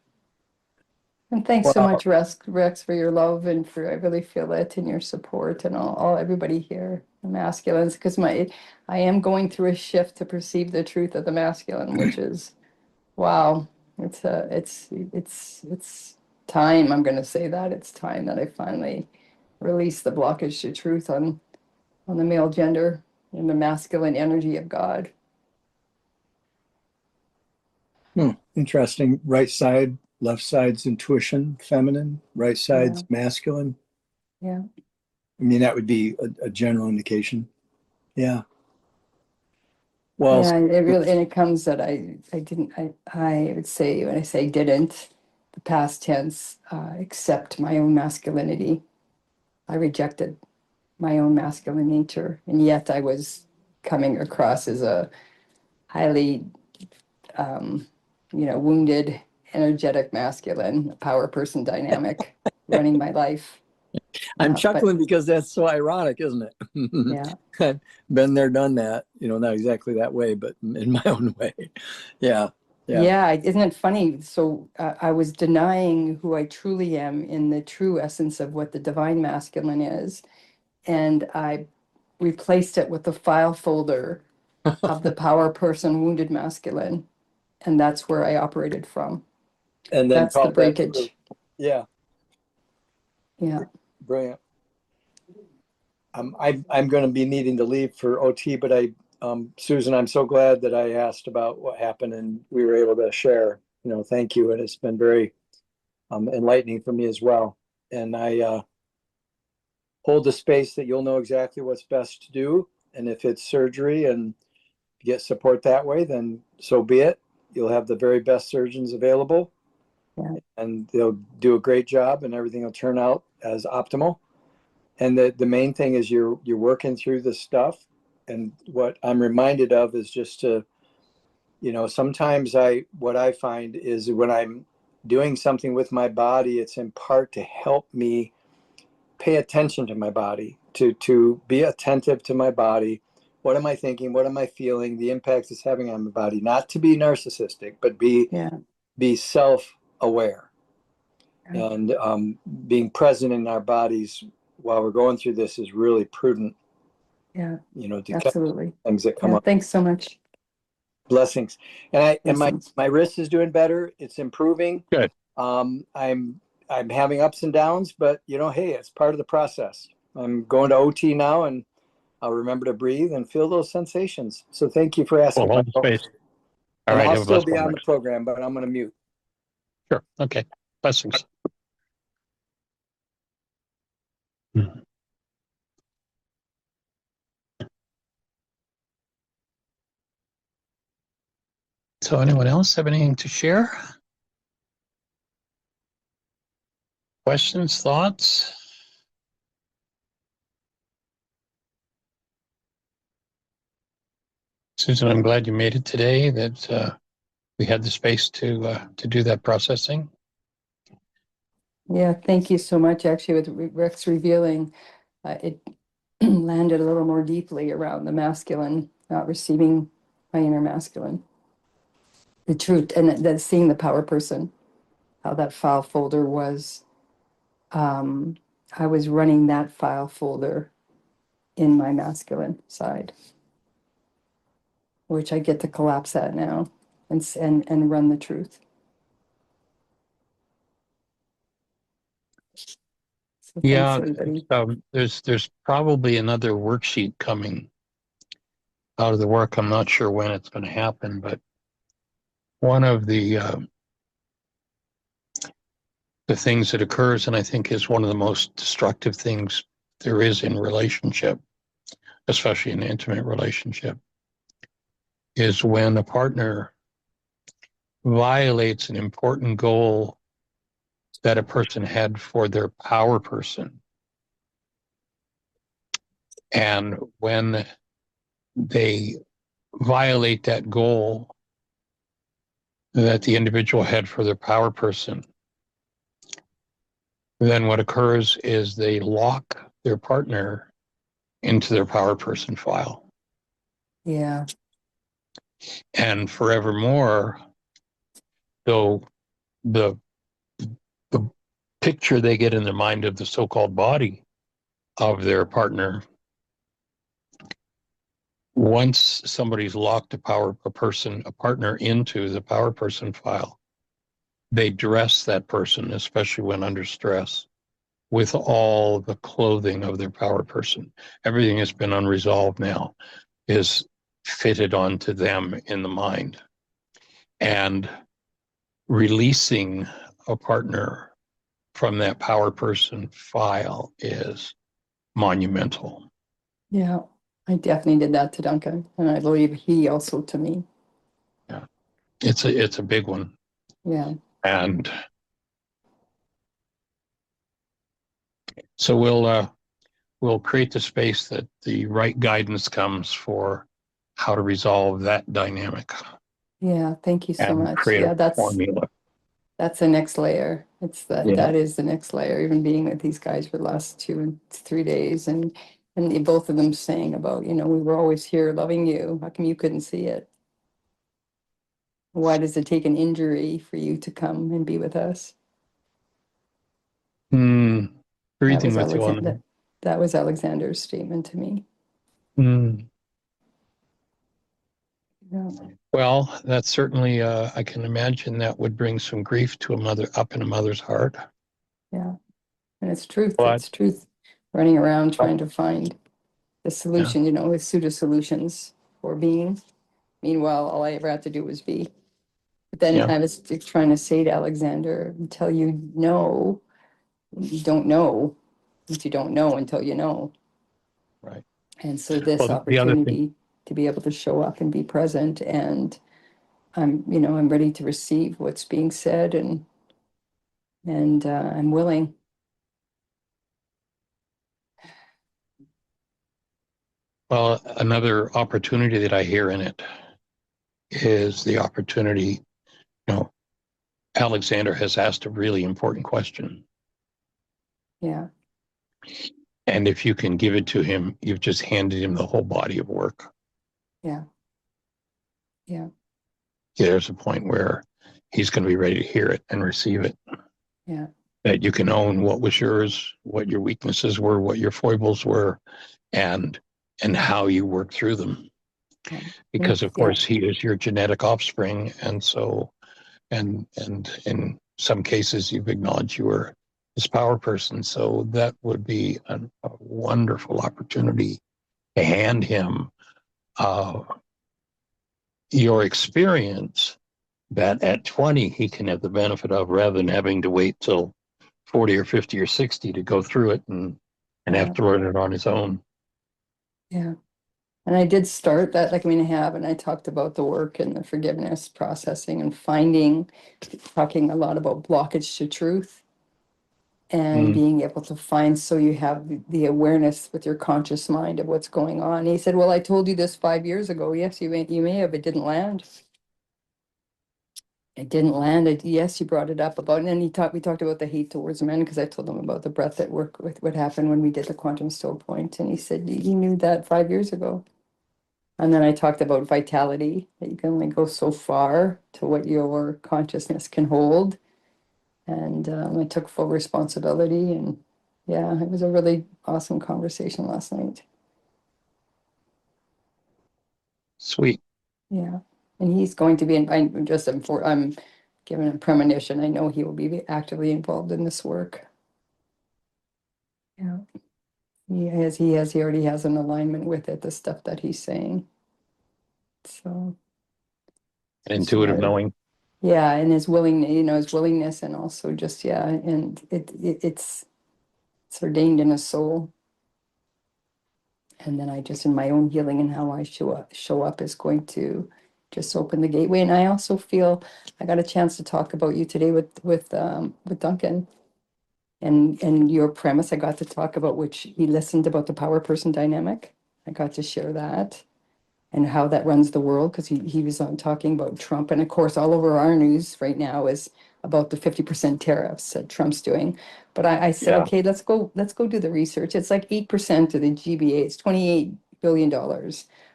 [SPEAKER 3] And thanks so
[SPEAKER 6] Wow.
[SPEAKER 3] much, Rex, for your love and I really feel it and your support and all everybody here, the masculines, because I am going through a shift to perceive the truth of the masculine, which is, wow, it's time. I'm going to say that it's time that I finally release the blockage to truth on the male gender and the masculine energy of God.
[SPEAKER 6] Interesting. Right side, left side's intuition, feminine. Right side's masculine.
[SPEAKER 3] Yeah.
[SPEAKER 6] I mean, that would be a general indication. Yeah. Well,
[SPEAKER 3] Yeah, it really, and it comes that I didn't, I would say, when I say didn't, the past tense, accept my own masculinity. I rejected my own masculine nature, and yet I was coming across as a highly, um, wounded, energetic masculine, a power person dynamic running my life.
[SPEAKER 6] I'm
[SPEAKER 3] But
[SPEAKER 6] chuckling because that's so ironic, isn't it?
[SPEAKER 3] yeah,
[SPEAKER 6] I've been there, done that, not exactly that way, but in my own way. Yeah. Yeah.
[SPEAKER 3] yeah, isn't it funny? So I was denying who I truly am in the true essence of what the divine masculine is. And I replaced it with the file folder of the power person wounded masculine. And that's where I operated from.
[SPEAKER 6] And then
[SPEAKER 3] That's the
[SPEAKER 6] called that through.
[SPEAKER 3] breakage.
[SPEAKER 6] Yeah.
[SPEAKER 3] Yeah.
[SPEAKER 6] Brilliant. I'm going to be needing to leave for OT, but Susan, I'm so glad that I asked about what happened and we were able to share. Thank you, and it's been very enlightening for me as well. And I hold the space that you'll know exactly what's best to do, and if it's surgery and get support that way, then so be it. You'll have the very best surgeons available, and they'll do a great job, and everything will turn out as optimal. And the main thing is you're working through the stuff. And what I'm reminded of is just to, sometimes what I find is when I'm doing something with my body, it's in part to help me pay attention to my body, to be attentive to my body. What am I thinking? What am I feeling? The impact it's having on my body, not to be narcissistic, but be self-aware. And being present in our bodies while we're going through this is really prudent.
[SPEAKER 3] Yeah.
[SPEAKER 6] To
[SPEAKER 3] Absolutely.
[SPEAKER 6] things that come up.
[SPEAKER 3] Thanks so much.
[SPEAKER 6] Blessings. And
[SPEAKER 3] Blessings.
[SPEAKER 6] my wrist is doing better. It's improving.
[SPEAKER 2] Good.
[SPEAKER 6] I'm having ups and downs, but hey, it's part of the process. I'm going to OT now, and I'll remember to breathe and feel those sensations. So thank you for asking.
[SPEAKER 2] Well, hold the space. All
[SPEAKER 6] And
[SPEAKER 2] right.
[SPEAKER 6] I'll
[SPEAKER 2] Have a
[SPEAKER 6] still
[SPEAKER 2] blessed
[SPEAKER 6] be
[SPEAKER 2] one,
[SPEAKER 6] on the
[SPEAKER 2] Rex.
[SPEAKER 6] program, but I'm going to mute.
[SPEAKER 2] Sure. Okay. Blessings. So anyone else have anything to share? Questions, thoughts? Susan, I'm glad you made it today, that we had the space to do that processing.
[SPEAKER 3] Yeah, thank you so much. Actually, with Rex revealing, it landed a little more deeply around the masculine, not receiving my inner masculine, the truth, and then seeing the power person, how that file folder was. I was running that file folder in my masculine side, which I get to collapse at now and run the truth. So thanks,
[SPEAKER 2] Yeah,
[SPEAKER 3] everybody.
[SPEAKER 2] there's probably another worksheet coming out of the work. I'm not sure when it's going to happen, but one of the things that occurs, and I think is one of the most destructive things there is in relationship, especially in an intimate relationship, is when a partner violates an important goal that a person had for their power person. And when they violate that goal that the individual had for their power person, then what occurs is they lock their partner into their power person file.
[SPEAKER 3] Yeah.
[SPEAKER 2] And forevermore, though the picture they get in their mind of the so-called body of their partner. Once somebody's locked a partner into the power person file, they dress that person, especially when under stress, with all the clothing of their power person. Everything that's been unresolved now is fitted onto them in the mind. And releasing a partner from that power person file is monumental.
[SPEAKER 3] Yeah, I definitely did that to Duncan, and I believe he also to me.
[SPEAKER 2] It's a big one.
[SPEAKER 3] Yeah,
[SPEAKER 2] And so we'll create the space that the right guidance comes for how to resolve that dynamic
[SPEAKER 3] yeah. Thank you so
[SPEAKER 2] and
[SPEAKER 3] much.
[SPEAKER 2] create
[SPEAKER 3] Yeah,
[SPEAKER 2] a formula.
[SPEAKER 3] that's the next layer. It's
[SPEAKER 2] Yeah.
[SPEAKER 3] that is the next layer. Even being with these guys for the last 2 and 3 days, and both of them saying about, we were always here loving you. How come you couldn't see it? Why does it take an injury for you to come and be with us?
[SPEAKER 2] Breathing with you on
[SPEAKER 3] Alexander. That was Alexander's statement to me. Yeah.
[SPEAKER 2] Well, that's certainly, I can imagine that would bring some grief to a mother's heart.
[SPEAKER 3] Yeah. And it's truth.
[SPEAKER 2] But
[SPEAKER 3] It's truth. Running around trying to find the solution, with pseudo solutions for being. Meanwhile, all I ever had to do was be. But then
[SPEAKER 2] Yeah.
[SPEAKER 3] I was trying to say to Alexander, until you know, you don't know. But you don't know until you know.
[SPEAKER 2] Right.
[SPEAKER 3] And so this
[SPEAKER 2] Well, the other thing,
[SPEAKER 3] opportunity to be able to show up and be present, and I'm ready to receive what's being said, and I'm willing.
[SPEAKER 2] well, another opportunity that I hear in it is the opportunity, Alexander has asked a really important question.
[SPEAKER 3] Yeah.
[SPEAKER 2] And if you can give it to him, you've just handed him the whole body of work.
[SPEAKER 3] Yeah. Yeah.
[SPEAKER 2] There's a point where he's going to be ready to hear it and receive it.
[SPEAKER 3] Yeah.
[SPEAKER 2] That you can own what was yours, what your weaknesses were, what your foibles were, and how you work through them.
[SPEAKER 3] Yeah.
[SPEAKER 2] Because of course he is your genetic offspring, and so and in some cases you've acknowledged you were his power person. So that would be a wonderful opportunity to hand him your experience that at 20 he can have the benefit of, rather than having to wait till 40 or 50 or 60 to go through it and have to learn it on his own.
[SPEAKER 3] Yeah. And I did start that, I have, and I talked about the work and the forgiveness processing and talking a lot about blockage to truth and being able to find, so you have the awareness with your conscious mind of what's going on. He said, well, I told you this 5 years ago. Yes, you may have, it didn't land. It didn't land. Yes, you brought it up about, and we talked about the hate towards men, because I told him about the breath at work with what happened when we did the quantum still point. And he said, you knew that 5 years ago. And then I talked about vitality, that you can only go so far to what your consciousness can hold. And I took full responsibility. And yeah, it was a really awesome conversation last night.
[SPEAKER 2] Sweet.
[SPEAKER 3] Yeah. And he's going to be, I'm given a premonition. I know he will be actively involved in this work. Yeah. He already has an alignment with it, the stuff that he's saying. So.
[SPEAKER 2] Intuitive knowing.
[SPEAKER 3] Yeah, and his willingness, and also just, and it's ordained in his soul. And then I just, in my own healing and how I show up is going to just open the gateway. And I also feel I got a chance to talk about you today with Duncan, and your premise. I got to talk about, which he listened about, the power person dynamic. I got to share that and how that runs the world, because he was on talking about Trump. And of course, all over our news right now is about the 50% tariffs that Trump's doing. But I said, okay, let's go do the research. It's like 8% of the GBA. It's $28 billion.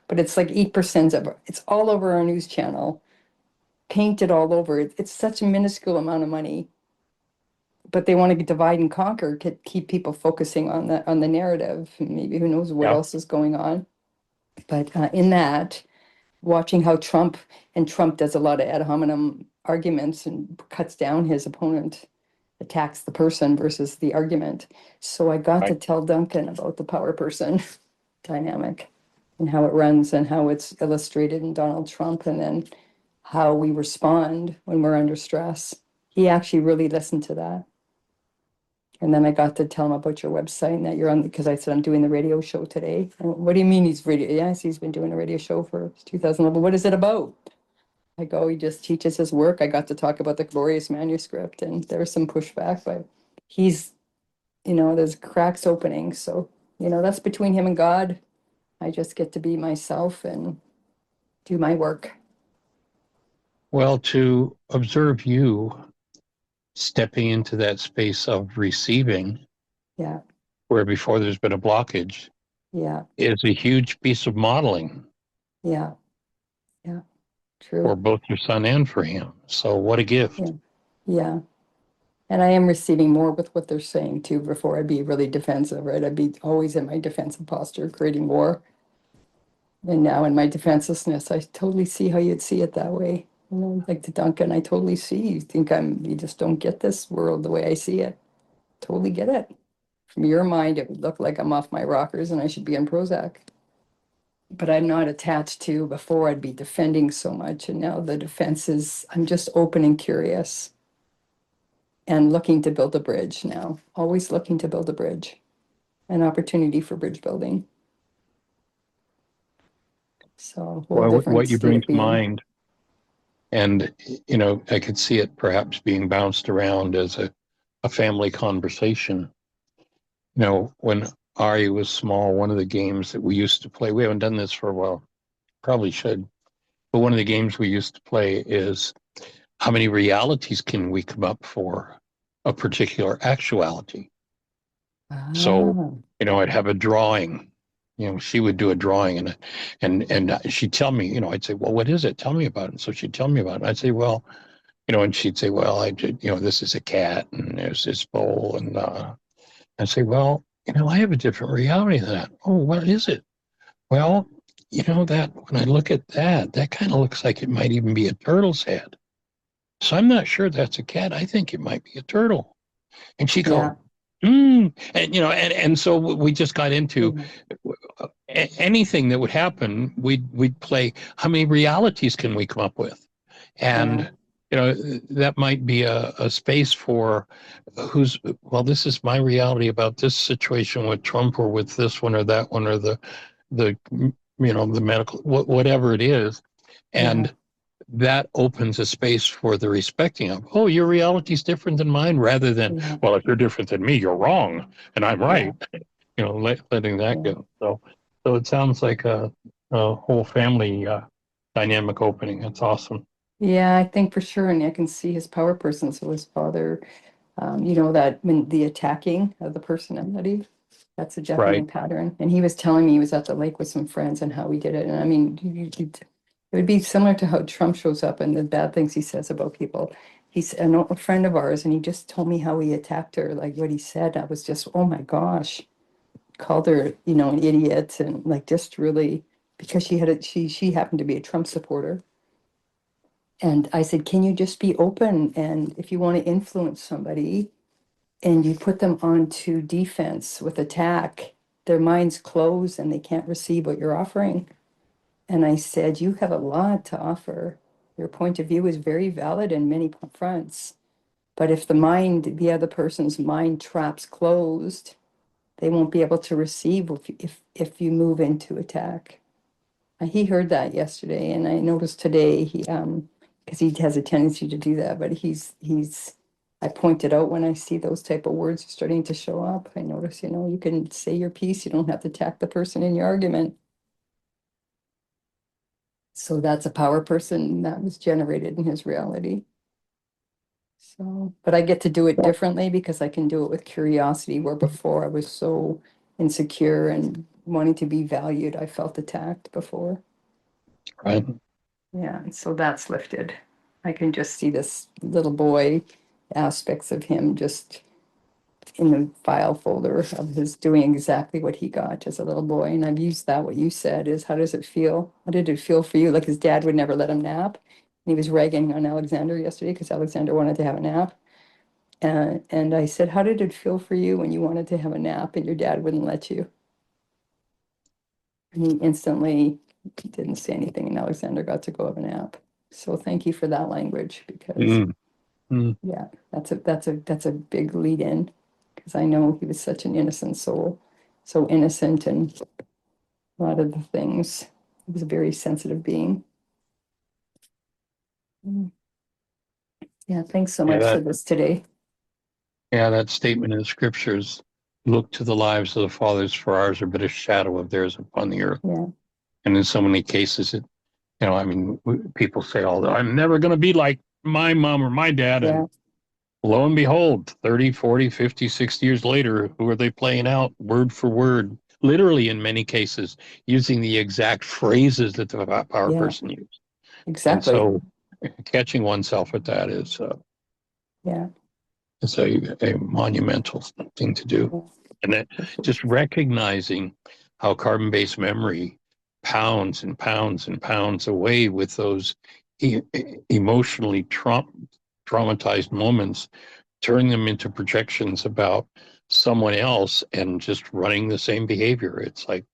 [SPEAKER 3] But it's like 8% of it. It's all over our news channel, painted all over. It's such a minuscule amount of money. but they want to divide and conquer, keep people focusing on the narrative. Maybe who knows what
[SPEAKER 2] Yeah.
[SPEAKER 3] else is going on. But in that, watching how Trump does a lot of ad hominem arguments and cuts down his opponent, attacks the person versus the argument. So I got to
[SPEAKER 2] Right.
[SPEAKER 3] tell Duncan about the power person dynamic and how it runs and how it's illustrated in Donald Trump, and then how we respond when we're under stress. He actually really listened to that. And then I got to tell him about your website and that you're on, because I said, I'm doing the radio show today. And what do you mean he's radio? Yes, he's been doing a radio show for 2011. What is it about? I go, he just teaches his work. I got to talk about the glorious manuscript, and there was some pushback, but he's, there's cracks opening. So, that's between him and God. I just get to be myself and do my work.
[SPEAKER 2] Well, to observe you stepping into that space of receiving,
[SPEAKER 3] Yeah,
[SPEAKER 2] where before there's been a blockage,
[SPEAKER 3] yeah,
[SPEAKER 2] is a huge piece of modeling
[SPEAKER 3] yeah, yeah,
[SPEAKER 2] for
[SPEAKER 3] true.
[SPEAKER 2] both your son and for him. So what a gift.
[SPEAKER 3] Yeah, yeah. And I am receiving more with what they're saying too. Before I'd be really defensive, right? I'd be always in my defensive posture, creating war. And now in my defenselessness, I totally see how you'd see it that way. Like to Duncan, I totally see. You just don't get this world the way I see it. Totally get it. From your mind, it would look like I'm off my rockers and I should be on Prozac. But I'm not attached to, before I'd be defending so much. And now the defense is, I'm just open and curious and looking to build a bridge now. Always looking to build a bridge, an opportunity for bridge building. So a whole
[SPEAKER 2] Well,
[SPEAKER 3] different
[SPEAKER 2] what you
[SPEAKER 3] state
[SPEAKER 2] bring
[SPEAKER 3] of
[SPEAKER 2] to
[SPEAKER 3] being.
[SPEAKER 2] mind, and I could see it perhaps being bounced around as a family conversation. When Ari was small, one of the games that we used to play, we haven't done this for a while, probably should, but one of the games we used to play is how many realities can we come up for a particular actuality? So,
[SPEAKER 3] Ah,
[SPEAKER 2] I'd have a drawing. She would do a drawing, and she'd tell me. I'd say, "Well, what is it? Tell me about it." And so she'd tell me about it. And I'd say, "Well," and she'd say, "Well, I did. This is a cat, and there's this bowl," and I'd say, "Well, I have a different reality than that." "Oh, what is it?" "Well, that when I look at that kind of looks like it might even be a turtle's head. So I'm not sure that's a cat. I think it might be a turtle." And she'd
[SPEAKER 3] yeah,
[SPEAKER 2] go, and so we just got into anything that would happen. We'd play. How many realities can we come up with?
[SPEAKER 3] yeah,
[SPEAKER 2] And that might be a space for this is my reality about this situation with Trump, or with this one or that one, or the the medical, whatever it is.
[SPEAKER 3] yeah,
[SPEAKER 2] And that opens a space for the respecting of, oh, your reality is different than mine, rather than,
[SPEAKER 3] yeah,
[SPEAKER 2] well, if you're different than me, you're wrong and I'm
[SPEAKER 3] yeah,
[SPEAKER 2] right. Letting that
[SPEAKER 3] yeah.
[SPEAKER 2] go. So it sounds like a whole family dynamic opening. That's awesome.
[SPEAKER 3] Yeah, I think for sure. And I can see his power person. So his father, that when the attacking of the personality, that's a
[SPEAKER 2] Right.
[SPEAKER 3] definite pattern. And he was telling me he was at the lake with some friends and how he did it. And I mean, it would be similar to how Trump shows up and the bad things he says about people. He's a friend of ours, and he just told me how he attacked her, like what he said. I was just, oh my gosh, called her, an idiot, and like just really, because she happened to be a Trump supporter. And I said, can you just be open? And if you want to influence somebody and you put them onto defense with attack, their minds close and they can't receive what you're offering. And I said, you have a lot to offer. Your point of view is very valid in many fronts. But if the other person's mind traps closed, they won't be able to receive if you move into attack. He heard that yesterday, and I noticed today because he has a tendency to do that, but I pointed out when I see those type of words starting to show up, I notice, you can say your piece, you don't have to attack the person in your argument. So that's a power person that was generated in his reality. So, but I get to do it differently because I can do it with curiosity, where before I was so insecure and wanting to be valued, I felt attacked before.
[SPEAKER 2] Right.
[SPEAKER 3] Yeah, and so that's lifted. I can just see this little boy aspects of him just in the file folder of his doing exactly what he got as a little boy. And I've used that, what you said is, how does it feel? How did it feel for you? Like his dad would never let him nap. And he was ragging on Alexander yesterday because Alexander wanted to have a nap. And I said, how did it feel for you when you wanted to have a nap and your dad wouldn't let you? And he instantly didn't say anything, and Alexander got to go have a nap. So thank you for that language, because
[SPEAKER 2] Mm, mm.
[SPEAKER 3] yeah, that's a big lead in, because I know he was such an innocent soul, so innocent and a lot of the things. He was a very sensitive being. Mm. Yeah, thanks so
[SPEAKER 2] Yeah,
[SPEAKER 3] much for
[SPEAKER 2] that
[SPEAKER 3] this today.
[SPEAKER 2] yeah, that statement in the scriptures, look to the lives of the fathers, for ours are but a shadow of theirs upon the earth.
[SPEAKER 3] Yeah,
[SPEAKER 2] And in so many cases, it, I mean, people say, "Oh, I'm never going to be like my mom or my dad."
[SPEAKER 3] yeah,
[SPEAKER 2] And lo and behold, 30, 40, 50, 60 years later, who are they playing out word for word? Literally, in many cases, using the exact phrases that the power
[SPEAKER 3] yeah,
[SPEAKER 2] person used. And
[SPEAKER 3] exactly.
[SPEAKER 2] so catching oneself at that
[SPEAKER 3] Yeah,
[SPEAKER 2] is a monumental thing to do.
[SPEAKER 3] yeah,
[SPEAKER 2] And then
[SPEAKER 3] for sure.
[SPEAKER 2] just recognizing how carbon-based memory pounds and pounds and pounds away with those emotionally traumatized moments, turning them into projections about someone else and just running the same behavior. It's like,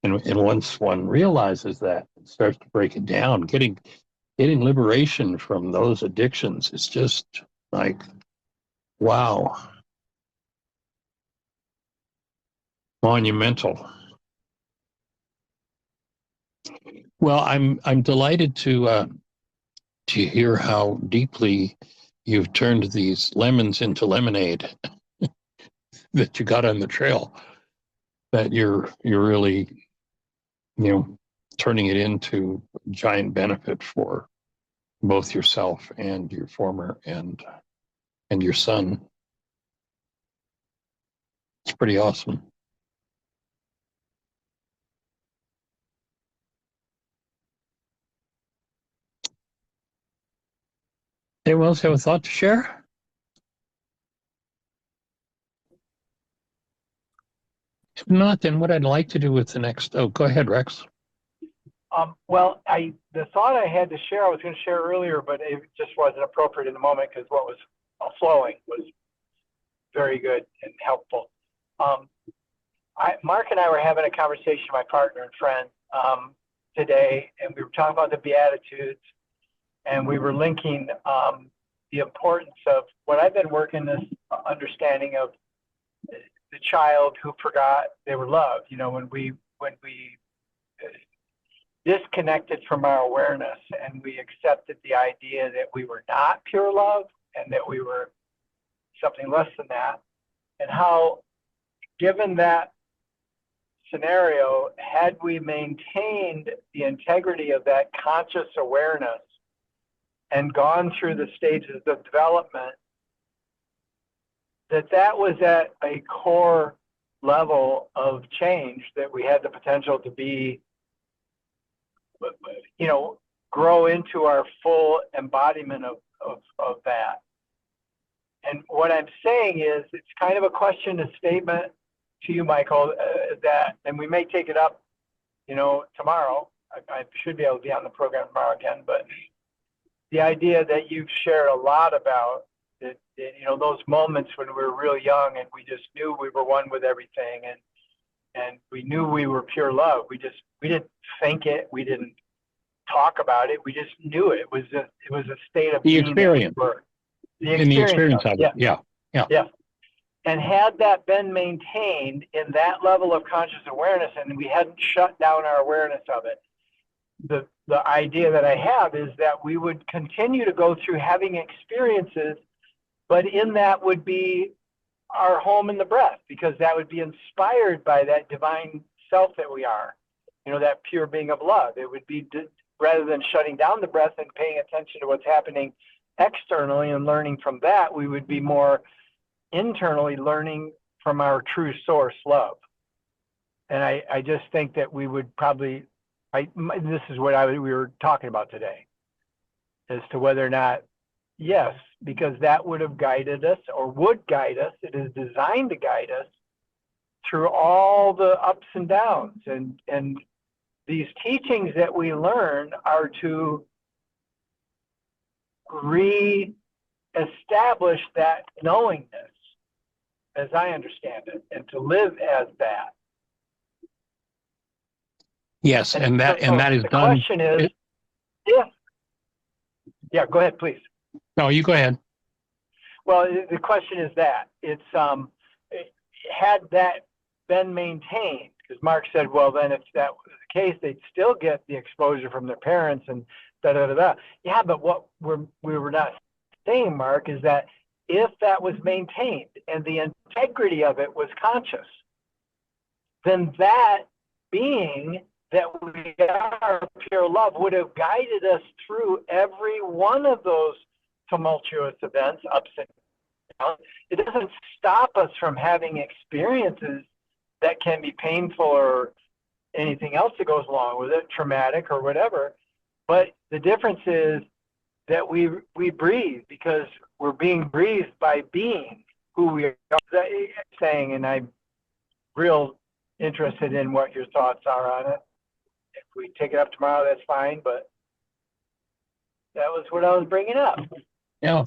[SPEAKER 2] and once one realizes that, it starts to break it down, getting liberation from those addictions. It's just like, wow, monumental. Well, I'm delighted to hear how deeply you've turned these lemons into lemonade that you got on the trail. That you're really, turning it into giant benefit for both yourself and your former and your son. It's pretty awesome. Anyone else have a thought to share? If not, then what I'd like to do with the next, oh, go ahead, Rex.
[SPEAKER 6] Well, the thought I had to share, I was going to share earlier, but it just wasn't appropriate in the moment because what was flowing was very good and helpful. Mark and I were having a conversation, my partner and friend, today, and we were talking about the Beatitudes, and we were linking the importance of what I've been working this understanding of the child who forgot they were loved. When we disconnected from our awareness and we accepted the idea that we were not pure love and that we were something less than that, and how, given that scenario, had we maintained the integrity of that conscious awareness and gone through the stages of development, that was at a core level of change that we had the potential to be, grow into our full embodiment of that. And what I'm saying is, it's kind of a question, a statement to you, Michael, and we may take it up, tomorrow. I should be able to be on the program tomorrow again, but the idea that you've shared a lot about, that those moments when we were real young and we just knew we were one with everything, and we knew we were pure love. We didn't think it, we didn't talk about it, we just knew it. It was a state of
[SPEAKER 2] The
[SPEAKER 6] being.
[SPEAKER 2] experience.
[SPEAKER 6] The
[SPEAKER 2] In the experience of it.
[SPEAKER 6] yeah.
[SPEAKER 2] Yeah.
[SPEAKER 6] And had that been maintained in that level of conscious awareness, and we hadn't shut down our awareness of it, the idea that I have is that we would continue to go through having experiences, but in that would be our home in the breath, because that would be inspired by that divine self that we are, that pure being of love. It would be, rather than shutting down the breath and paying attention to what's happening externally and learning from that, we would be more internally learning from our true source love. And I just think that we would probably, this is what we were talking about today, as to whether or not Yes, because that would have guided us or would guide us. It is designed to guide us through all the ups and downs. And these teachings that we learn are to re-establish that knowingness, as I understand it, and to live as that.
[SPEAKER 2] Yes, and that is
[SPEAKER 6] the
[SPEAKER 2] done.
[SPEAKER 6] question is, yeah, go ahead, please.
[SPEAKER 2] No, you go ahead.
[SPEAKER 6] Well, the question is that it's had that been maintained, because Mark said, well, then if that was the case, they'd still get the exposure from their parents and da da da da. Yeah, but what we were not saying, Mark, is that if that was maintained and the integrity of it was conscious, then that being that we are pure love would have guided us through every one of those tumultuous events, ups and downs. It doesn't stop us from having experiences that can be painful or anything else that goes along with it, traumatic or whatever. But the difference is that we breathe because we're being breathed by being who we are saying, and I'm real interested in what your thoughts are on it. If we take it up tomorrow, that's fine, but that was what I was bringing up.
[SPEAKER 2] Yeah.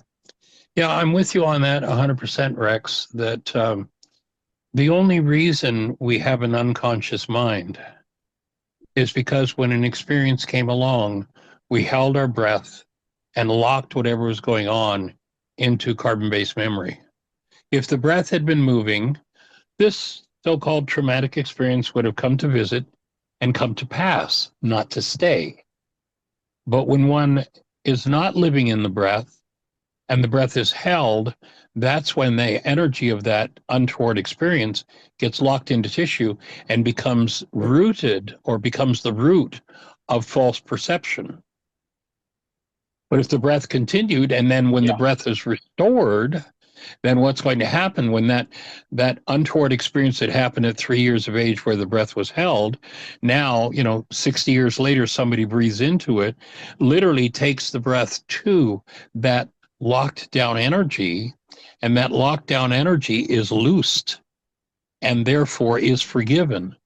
[SPEAKER 2] Yeah, I'm with you on that 100%, Rex, that the only reason we have an unconscious mind is because when an experience came along, we held our breath and locked whatever was going on into carbon-based memory. If the breath had been moving, this so-called traumatic experience would have come to visit and come to pass, not to stay. But when one is not living in the breath, and the breath is held, that's when the energy of that untoward experience gets locked into tissue and becomes rooted or becomes the root of false perception. But if the breath continued, and then when the breath is restored, then what's going to happen when that untoward experience that happened at 3 years of age where the breath was held, now, 60 years later, somebody breathes into it, literally takes the breath to that locked down energy, and that locked down energy is loosed and therefore is forgiven.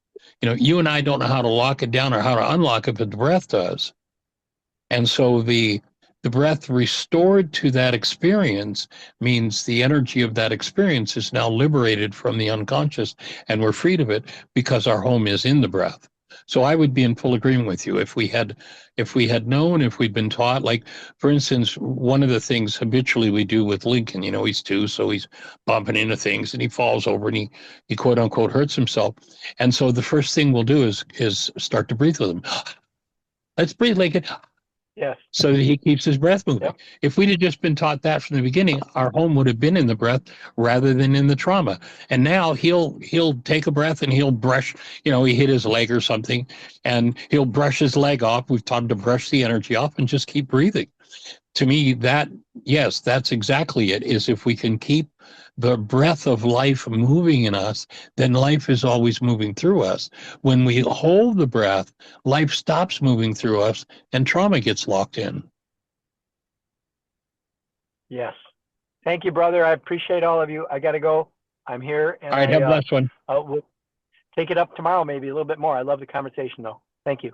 [SPEAKER 2] You and I don't know how to lock it down or how to unlock it, but the breath does. And so the breath restored to that experience means the energy of that experience is now liberated from the unconscious, and we're freed of it because our home is in the breath. So I would be in full agreement with you. If we had known, if we'd been taught, like, for instance, one of the things habitually we do with Lincoln, he's 2, so he's bumping into things and he falls over and he quote unquote hurts himself. And so the first thing we'll do is start to breathe with him. Let's breathe, Lincoln.
[SPEAKER 6] Yes.
[SPEAKER 2] So that he keeps his breath moving.
[SPEAKER 6] Yep.
[SPEAKER 2] If we'd have just been taught that from the beginning, our home would have been in the breath rather than in the trauma. And now he'll take a breath and he'll brush, he hit his leg or something, and he'll brush his leg off. We've taught him to brush the energy off and just keep breathing. To me, that's exactly it, is if we can keep the breath of life moving in us, then life is always moving through us. When we hold the breath, life stops moving through us and trauma gets locked in.
[SPEAKER 6] Yes. Thank you, brother. I appreciate all of you. I got to go. I'm here. And
[SPEAKER 2] all right, have a blessed one.
[SPEAKER 6] We'll take it up tomorrow, maybe a little bit more. I love the conversation, though. Thank you.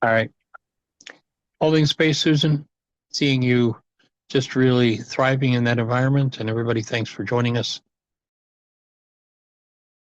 [SPEAKER 2] All right. Holding space, Susan. Seeing you just really thriving in that environment, and everybody, thanks for joining us.